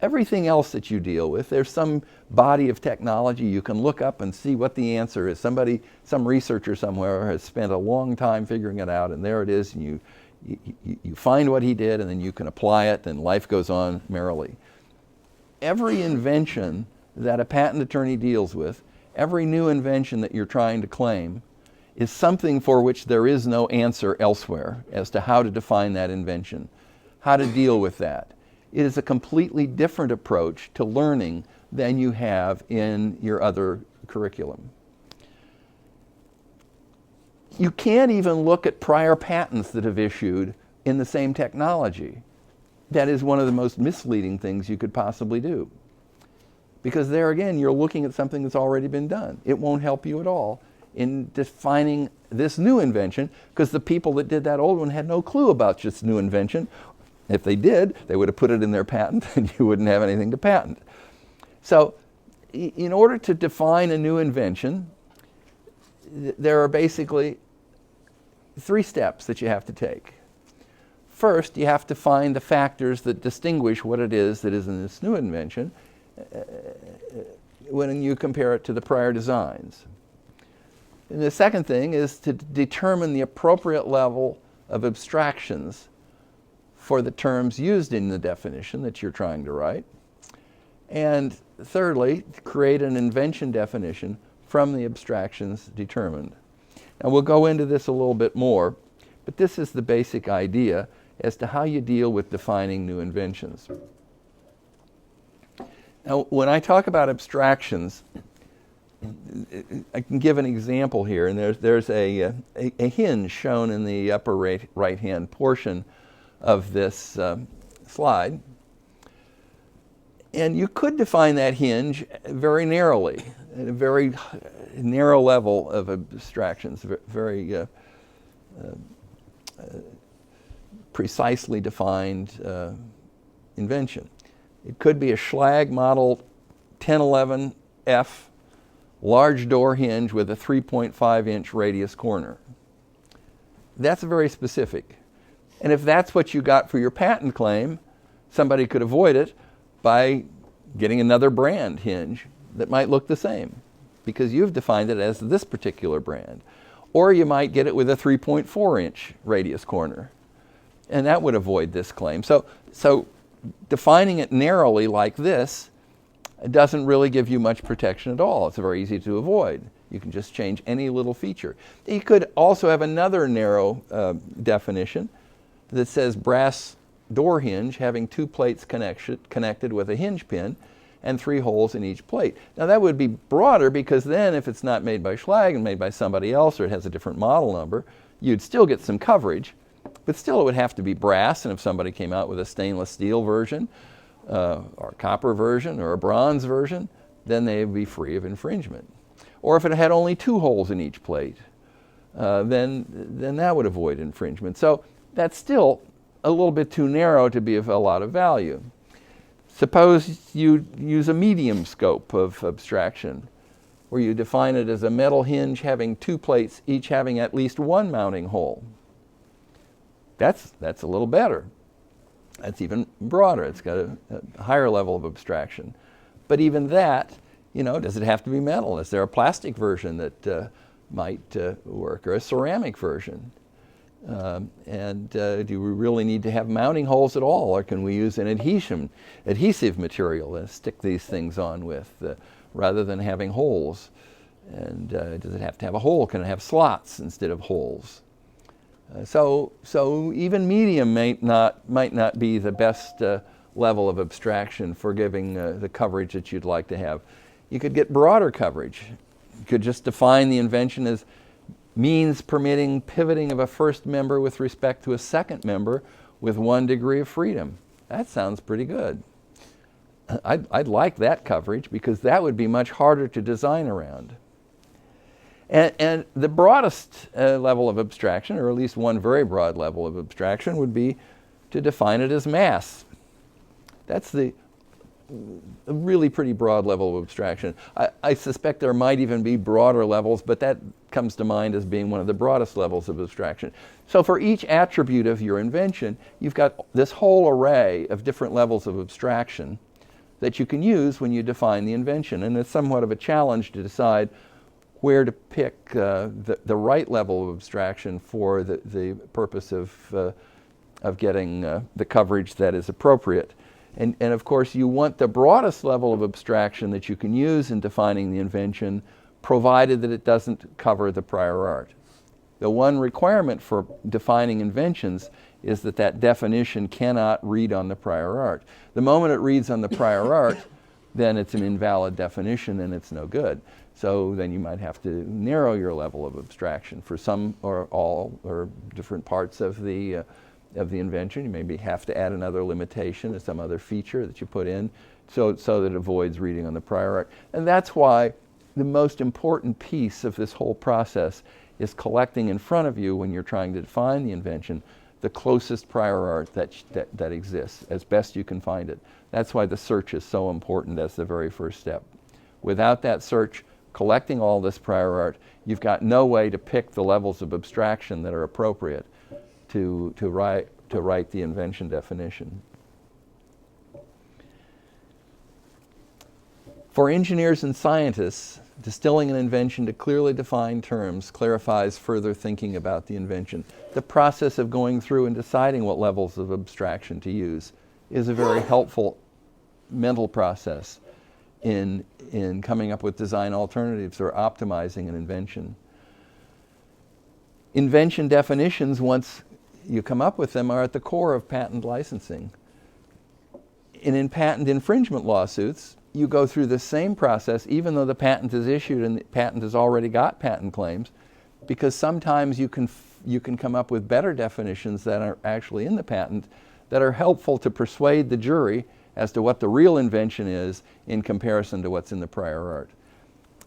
Speaker 2: Everything else that you deal with, there's some body of technology you can look up and see what the answer is. Some researcher somewhere has spent a long time figuring it out, and there it is, and you find what he did, and then you can apply it, and life goes on merrily. Every invention that a patent attorney deals with, every new invention that you're trying to claim, is something for which there is no answer elsewhere as to how to define that invention, how to deal with that. It is a completely different approach to learning than you have in your other curriculum. You can't even look at prior patents that have issued in the same technology. That is one of the most misleading things you could possibly do. Because there again, you're looking at something that's already been done. It won't help you at all in defining this new invention, because the people that did that old one had no clue about this new invention. If they did, they would have put it in their patent and you wouldn't have anything to patent. So in order to define a new invention, there are basically 3 steps that you have to take. First, you have to find the factors that distinguish what it is that is in this new invention when you compare it to the prior designs. And the second thing is to determine the appropriate level of abstractions for the terms used in the definition that you're trying to write. And thirdly, to create an invention definition from the abstractions determined. Now we'll go into this a little bit more, but this is the basic idea as to how you deal with defining new inventions. Now, when I talk about abstractions, I can give an example here, and there's a hinge shown in the upper right-hand portion of this slide. And you could define that hinge very narrowly, at a very narrow level of abstractions, very precisely defined invention. It could be a Schlage model 1011F large door hinge with a 3.5-inch radius corner. That's very specific. And if that's what you got for your patent claim, somebody could avoid it by getting another brand hinge that might look the same, because you've defined it as this particular brand. Or you might get it with a 3.4-inch radius corner, and that would avoid this claim. So defining it narrowly like this doesn't really give you much protection at all. It's very easy to avoid. You can just change any little feature. You could also have another narrow definition that says brass door hinge having 2 plates connected with a hinge pin and 3 holes in each plate. Now that would be broader, because then if it's not made by Schlage and made by somebody else, or it has a different model number, you'd still get some coverage, but still it would have to be brass, and if somebody came out with a stainless steel version, or a copper version, or a bronze version, then they would be free of infringement. Or if it had only 2 holes in each plate, then that would avoid infringement. So that's still a little bit too narrow to be of a lot of value. Suppose you use a medium scope of abstraction, where you define it as a metal hinge having two plates, each having at least one mounting hole. That's a little better. That's even broader. It's got a higher level of abstraction. But even that, does it have to be metal? Is there a plastic version that might work, or a ceramic version? Do we really need to have mounting holes at all, or can we use an adhesive material to stick these things on with, rather than having holes? And does it have to have a hole? Can it have slots instead of holes? So even medium might not be the best level of abstraction for giving the coverage that you'd like to have. You could get broader coverage. You could just define the invention as means permitting pivoting of a first member with respect to a second member with 1 degree of freedom. That sounds pretty good. I'd like that coverage, because that would be much harder to design around. And the broadest level of abstraction, or at least one very broad level of abstraction, would be to define it as mass. That's a really pretty broad level of abstraction. I suspect there might even be broader levels, but that comes to mind as being one of the broadest levels of abstraction. So for each attribute of your invention, you've got this whole array of different levels of abstraction that you can use when you define the invention. And it's somewhat of a challenge to decide where to pick the right level of abstraction for the purpose of getting the coverage that is appropriate. And of course, you want the broadest level of abstraction that you can use in defining the invention, provided that it doesn't cover the prior art. The one requirement for defining inventions is that definition cannot read on the prior art. The moment it reads on the prior art, then it's an invalid definition and it's no good. So then you might have to narrow your level of abstraction for some or all or different parts of the invention. You maybe have to add another limitation or some other feature that you put in so that it avoids reading on the prior art. And that's why the most important piece of this whole process is collecting in front of you, when you're trying to define the invention, the closest prior art that exists as best you can find it. That's why the search is so important as the very first step. Without that search, collecting all this prior art, you've got no way to pick the levels of abstraction that are appropriate to write the invention definition. For engineers and scientists, distilling an invention to clearly defined terms clarifies further thinking about the invention. The process of going through and deciding what levels of abstraction to use is a very helpful mental process in coming up with design alternatives or optimizing an invention. Invention definitions, once you come up with them, are at the core of patent licensing. And in patent infringement lawsuits, you go through the same process even though the patent is issued and the patent has already got patent claims, because sometimes you can come up with better definitions that are actually in the patent that are helpful to persuade the jury as to what the real invention is in comparison to what's in the prior art.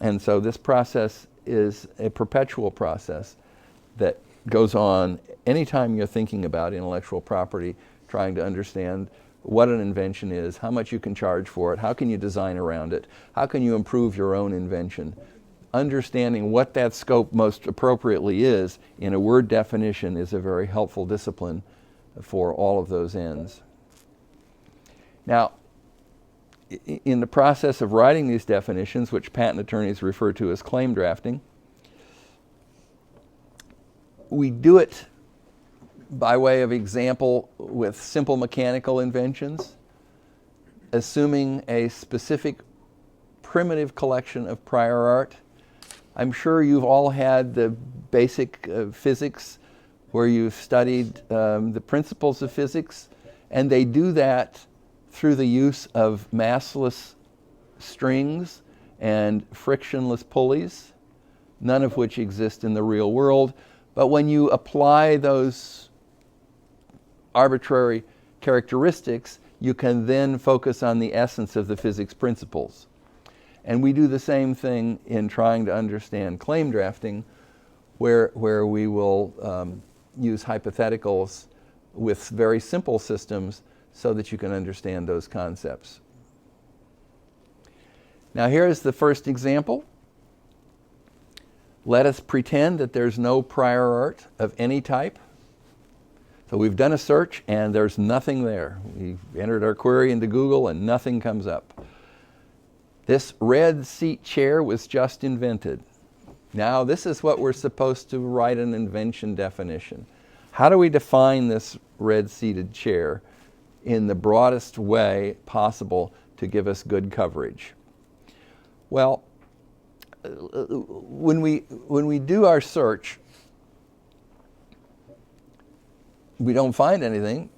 Speaker 2: And so this process is a perpetual process that goes on anytime you're thinking about intellectual property, trying to understand what an invention is, how much you can charge for it, how can you design around it, how can you improve your own invention. Understanding what that scope most appropriately is in a word definition is a very helpful discipline for all of those ends. Now, in the process of writing these definitions, which patent attorneys refer to as claim drafting, we do it by way of example with simple mechanical inventions, assuming a specific primitive collection of prior art. I'm sure you've all had the basic physics where you've studied the principles of physics, and they do that through the use of massless strings and frictionless pulleys, none of which exist in the real world. But when you apply those arbitrary characteristics, you can then focus on the essence of the physics principles. And we do the same thing in trying to understand claim drafting, where we will use hypotheticals with very simple systems so that you can understand those concepts. Now here's the first example. Let us pretend that there's no prior art of any type. So we've done a search and there's nothing there. We've entered our query into Google and nothing comes up. This red seat chair was just invented. Now this is what we're supposed to write an invention definition. How do we define this red-seated chair in the broadest way possible to give us good coverage? Well, when we do our search, we don't find anything.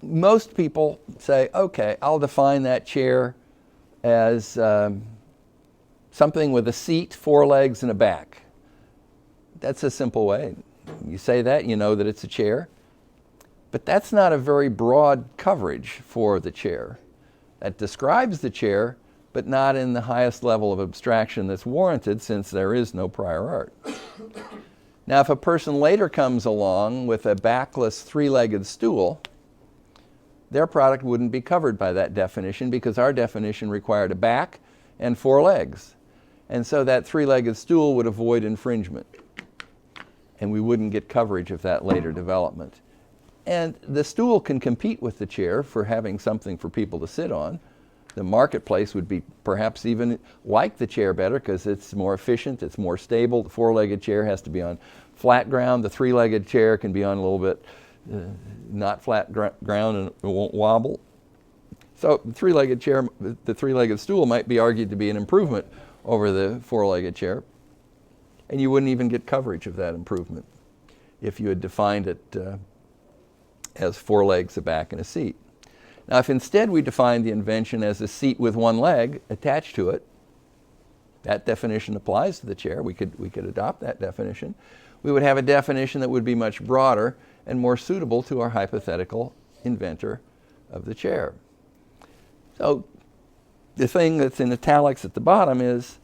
Speaker 2: Most people say, okay, I'll define that chair as something with a seat, 4 legs, and a back. That's a simple way. You say that, you know that it's a chair. But that's not a very broad coverage for the chair. That describes the chair, but not in the highest level of abstraction that's warranted, since there is no prior art. Now, if a person later comes along with a backless 3-legged stool, their product wouldn't be covered by that definition, because our definition required a back and 4 legs. And so that 3-legged stool would avoid infringement, and we wouldn't get coverage of that later development. And the stool can compete with the chair for having something for people to sit on. The marketplace would be perhaps even like the chair better because it's more efficient, it's more stable. The 4-legged chair has to be on flat ground. The 3-legged chair can be on a little bit not flat ground and it won't wobble. So the 3-legged chair, the 3-legged stool might be argued to be an improvement over the 4-legged chair. And you wouldn't even get coverage of that improvement if you had defined it as 4 legs, a back, and a seat. Now, if instead we defined the invention as a seat with 1 leg attached to it, that definition applies to the chair. We could adopt that definition. We would have a definition that would be much broader and more suitable to our hypothetical inventor of the chair. So the thing that's in italics at the bottom is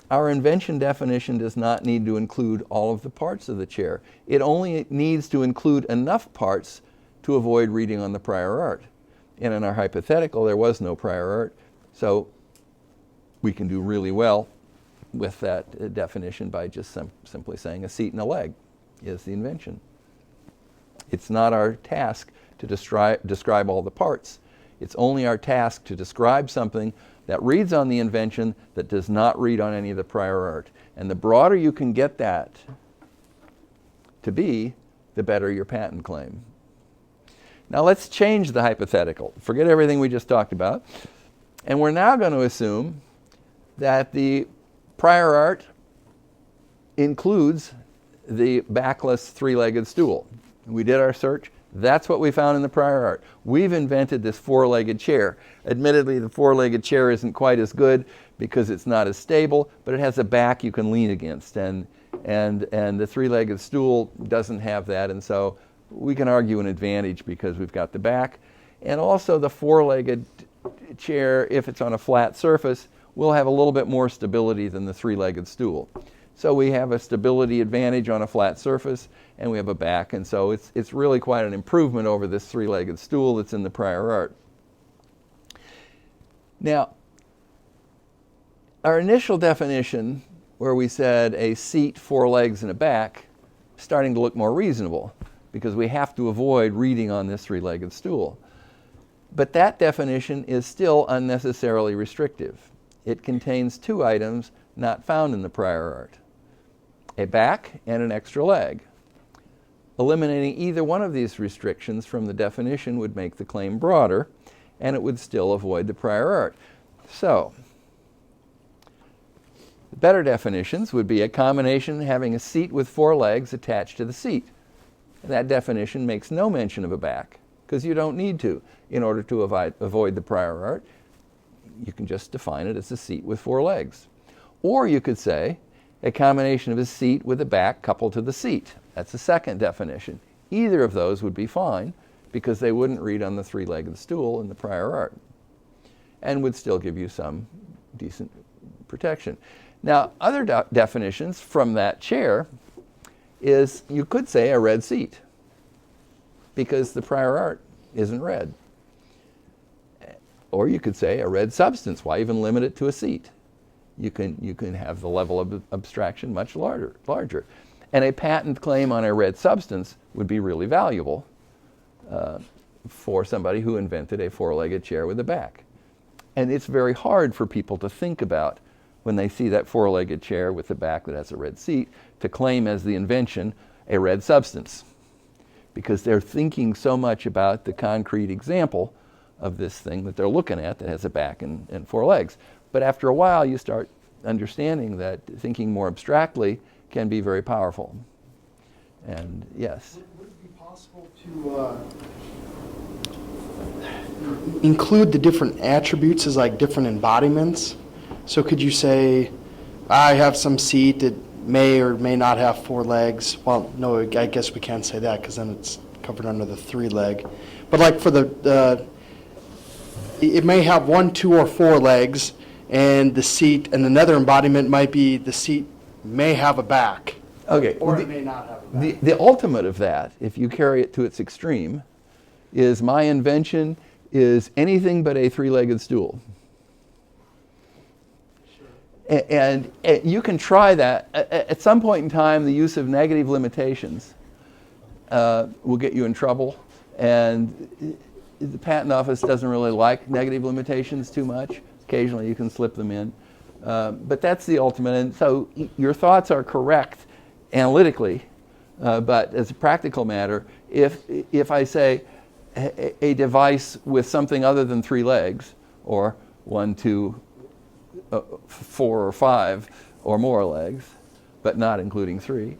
Speaker 2: our invention definition does not need to include all of the parts of the chair. It only needs to include enough parts to avoid reading on the prior art. And in our hypothetical, there was no prior art, so we can do really well with that definition by just simply saying a seat and a leg is the invention. It's not our task to describe all the parts. It's only our task to describe something that reads on the invention that does not read on any of the prior art. And the broader you can get that to be, the better your patent claim. Now let's change the hypothetical. Forget everything we just talked about. And we're now going to assume that the prior art includes the backless 3-legged stool. We did our search. That's what we found in the prior art. We've invented this 4-legged chair. Admittedly, the 4-legged chair isn't quite as good because it's not as stable, but it has a back you can lean against. And the 3-legged stool doesn't have that, and so we can argue an advantage because we've got the back. And also the 4-legged chair, if it's on a flat surface, will have a little bit more stability than the 3-legged stool. So we have a stability advantage on a flat surface, and we have a back, and so it's really quite an improvement over this 3-legged stool that's in the prior art. Now, our initial definition, where we said a seat, 4 legs, and a back, is starting to look more reasonable, because we have to avoid reading on this 3-legged stool. But that definition is still unnecessarily restrictive. It contains 2 items not found in the prior art: a back and an extra leg. Eliminating either one of these restrictions from the definition would make the claim broader, and it would still avoid the prior art. So, the better definitions would be a combination having a seat with 4 legs attached to the seat. And that definition makes no mention of a back, because you don't need to in order to avoid the prior art. You can just define it as a seat with 4 legs. Or you could say a combination of a seat with a back coupled to the seat. That's the second definition. Either of those would be fine, because they wouldn't read on the 3-legged stool in the prior art, and would still give you some decent protection. Now, other definitions from that chair is, you could say a red seat, because the prior art isn't red. Or you could say a red substance. Why even limit it to a seat? You can have the level of abstraction much larger. And a patent claim on a red substance would be really valuable for somebody who invented a four-legged chair with a back. And it's very hard for people to think about when they see that four-legged chair with the back that has a red seat to claim as the invention a red substance, because they're thinking so much about the concrete example of this thing that they're looking at that has a back and four legs. But after a while, you start understanding that thinking more abstractly can be very powerful. And yes?
Speaker 8: Would it be possible to include the different attributes as like different embodiments? So could you say, I have some seat that may or may not have four legs? Well, no, I guess we can't say that because then it's covered under the three leg. But like for it may have 1, 2, or 4 legs, and the seat, and another embodiment might be the seat may have a back.
Speaker 2: Okay.
Speaker 8: Or it may not have a back.
Speaker 2: The ultimate of that, if you carry it to its extreme, is my invention is anything but a three-legged stool. Sure. And you can try that. At some point in time, the use of negative limitations will get you in trouble. And the patent office doesn't really like negative limitations too much. Occasionally you can slip them in. But that's the ultimate. And so your thoughts are correct analytically, but as a practical matter, if I say a device with something other than 3 legs, or 1, 2, 4 or 5 or more legs, but not including 3,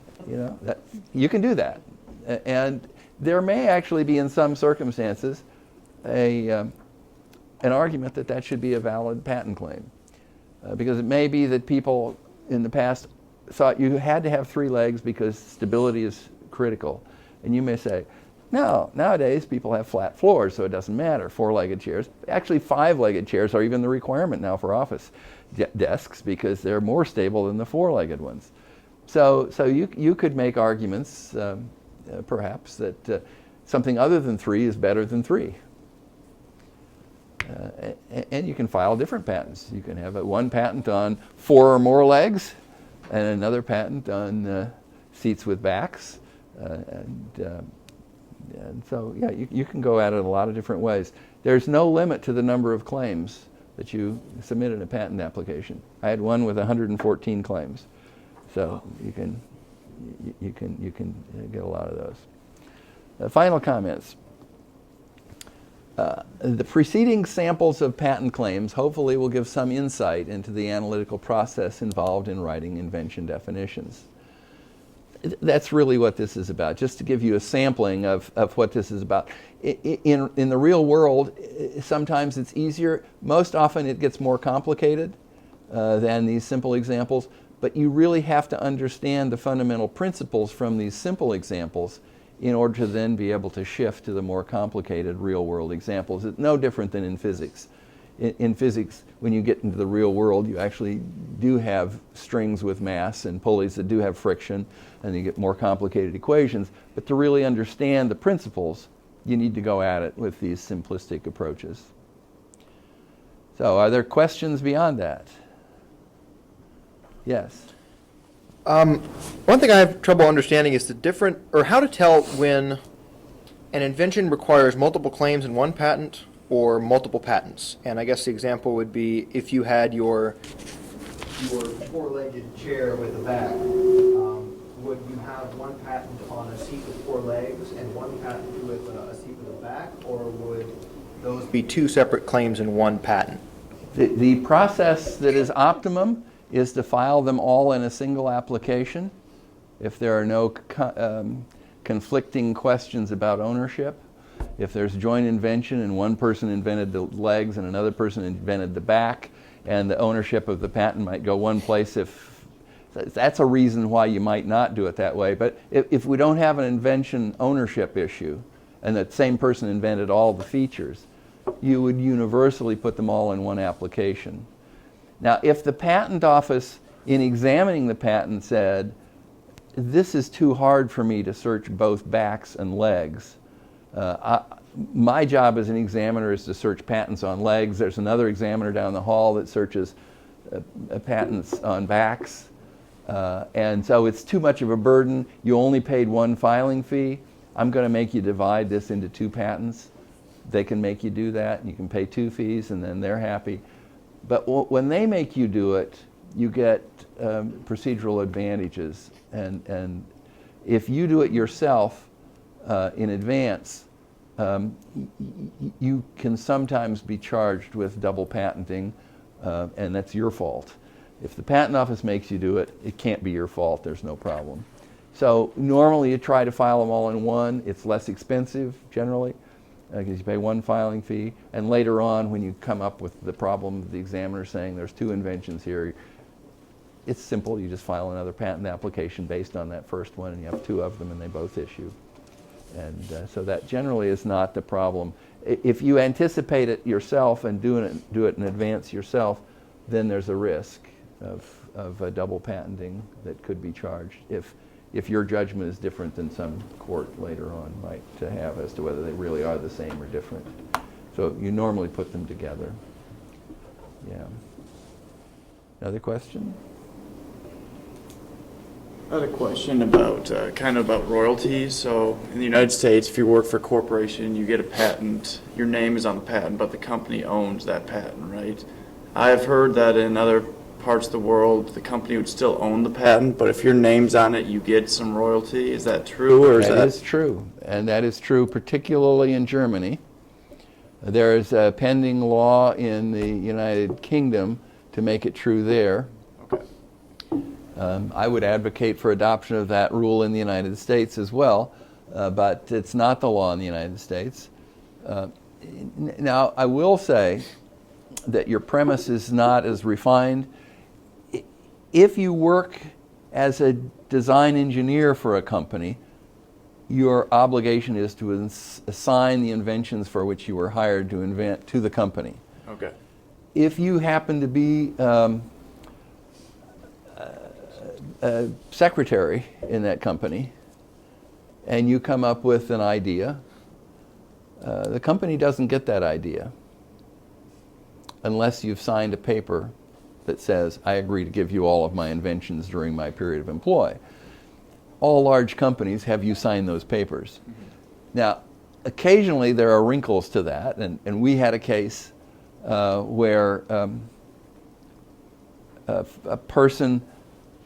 Speaker 2: you can do that. And there may actually be, in some circumstances, an argument that should be a valid patent claim. Because it may be that people in the past thought you had to have 3 legs because stability is critical. And you may say, no, nowadays people have flat floors, so it doesn't matter, 4-legged chairs. Actually, 5-legged chairs are even the requirement now for office desks because they're more stable than the 4-legged ones. So you could make arguments, perhaps, that something other than 3 is better than 3. And you can file different patents. You can have one patent on 4 or more legs, and another patent on seats with backs. And so, yeah, you can go at it a lot of different ways. There's no limit to the number of claims that you submit in a patent application. I had one with 114 claims. So you can get a lot of those. Final comments. The preceding samples of patent claims hopefully will give some insight into the analytical process involved in writing invention definitions. That's really what this is about, just to give you a sampling of what this is about. In the real world, sometimes it's easier. Most often it gets more complicated than these simple examples, but you really have to understand the fundamental principles from these simple examples in order to then be able to shift to the more complicated real-world examples. It's no different than in physics. In physics, when you get into the real world, you actually do have strings with mass and pulleys that do have friction, and you get more complicated equations. But to really understand the principles, you need to go at it with these simplistic approaches. So are there questions beyond that? Yes.
Speaker 9: One thing I have trouble understanding is how to tell when an invention requires multiple claims in one patent or multiple patents. And I guess the example would be if you had your four-legged chair with a back, would you have one patent on a seat with 4 legs and one patent with a seat with a back, or would those be 2 separate claims in one patent?
Speaker 2: The process that is optimum is to file them all in a single application if there are no conflicting questions about ownership. If there's joint invention and one person invented the legs and another person invented the back, and the ownership of the patent might go one place, that's a reason why you might not do it that way. But if we don't have an invention ownership issue and that same person invented all the features, you would universally put them all in one application. Now, if the patent office, in examining the patent, said, this is too hard for me to search both backs and legs, My job as an examiner is to search patents on legs. There's another examiner down the hall that searches patents on backs. And so it's too much of a burden. You only paid one filing fee. I'm going to make you divide this into 2 patents. They can make you do that. You can pay 2 fees, and then they're happy. But when they make you do it, you get procedural advantages. And if you do it yourself in advance, you can sometimes be charged with double patenting, and that's your fault. If the patent office makes you do it, it can't be your fault. There's no problem. So normally you try to file them all in one. It's less expensive generally because you pay one filing fee. And later on, when you come up with the problem of the examiner saying there's 2 inventions here, it's simple. You just file another patent application based on that first one, and you have 2 of them, and they both issue. And so that generally is not the problem. If you anticipate it yourself and do it in advance yourself, then there's a risk of double patenting that could be charged if your judgment is different than some court later on might have as to whether they really are the same or different. So you normally put them together. Yeah. Another question?
Speaker 10: I had a question about kind of about royalties. So in the United States, if you work for a corporation, you get a patent, your name is on the patent, but the company owns that patent, right? I have heard that in other parts of the world, the company would still own the patent, but if your name's on it, you get some royalty. Is that true, or is that?
Speaker 2: That is true, and that is true particularly in Germany. There is a pending law in the United Kingdom to make it true there.
Speaker 10: Okay.
Speaker 2: I would advocate for adoption of that rule in the United States as well, but it's not the law in the United States. Now, I will say that your premise is not as refined. If you work as a design engineer for a company, your obligation is to assign the inventions for which you were hired to invent to the company.
Speaker 10: Okay.
Speaker 2: If you happen to be a secretary in that company and you come up with an idea, the company doesn't get that idea unless you've signed a paper that says, I agree to give you all of my inventions during my period of employ. All large companies have you sign those papers. Mm-hmm. Now, occasionally there are wrinkles to that, and we had a case where a person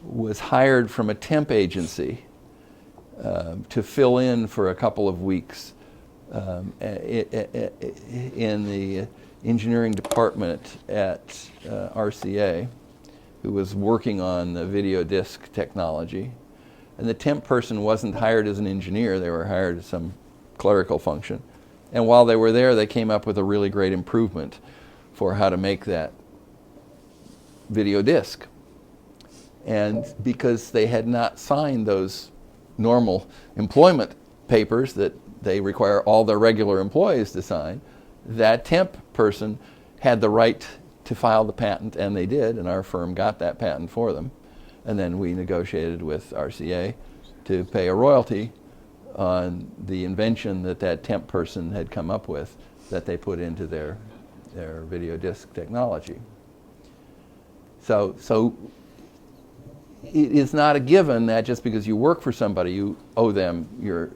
Speaker 2: was hired from a temp agency to fill in for a couple of weeks in the engineering department at RCA, who was working on the video disc technology. And the temp person wasn't hired as an engineer, they were hired as some clerical function. And while they were there, they came up with a really great improvement for how to make that video disc. And because they had not signed those normal employment papers that they require all their regular employees to sign, that temp person had the right to file the patent, and they did, and our firm got that patent for them. And then we negotiated with RCA to pay a royalty on the invention that that temp person had come up with that they put into their video disc technology. So it is not a given that just because you work for somebody, you owe them your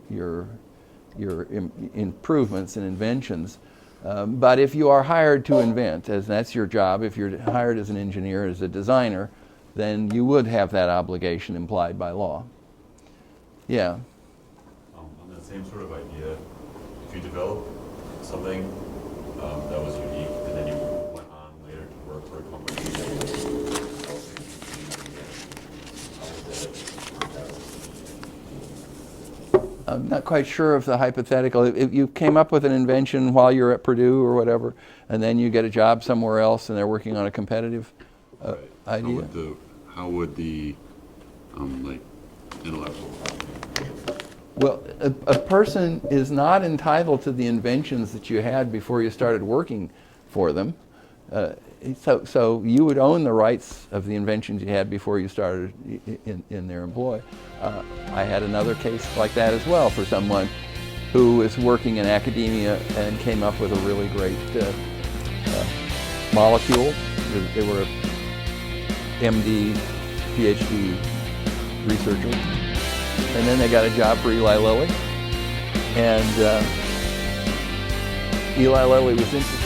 Speaker 2: improvements and inventions. But if you are hired to invent, as that's your job, if you're hired as an engineer, as a designer, then you would have that obligation implied by law. Yeah.
Speaker 11: On that same sort of idea, if you develop something that was unique, and then you went on later to work for a company,
Speaker 2: I'm not quite sure of the hypothetical. If you came up with an invention while you're at Purdue or whatever, and then you get a job somewhere else and they're working on a competitive idea.
Speaker 11: How would the like intellectual property?
Speaker 2: Well, a person is not entitled to the inventions that you had before you started working for them. So you would own the rights of the inventions you had before you started in their employ. I had another case like that as well for someone who was working in academia and came up with a really great molecule. They were MD, PhD researchers. And then they got a job for Eli Lilly. And Eli Lilly was interested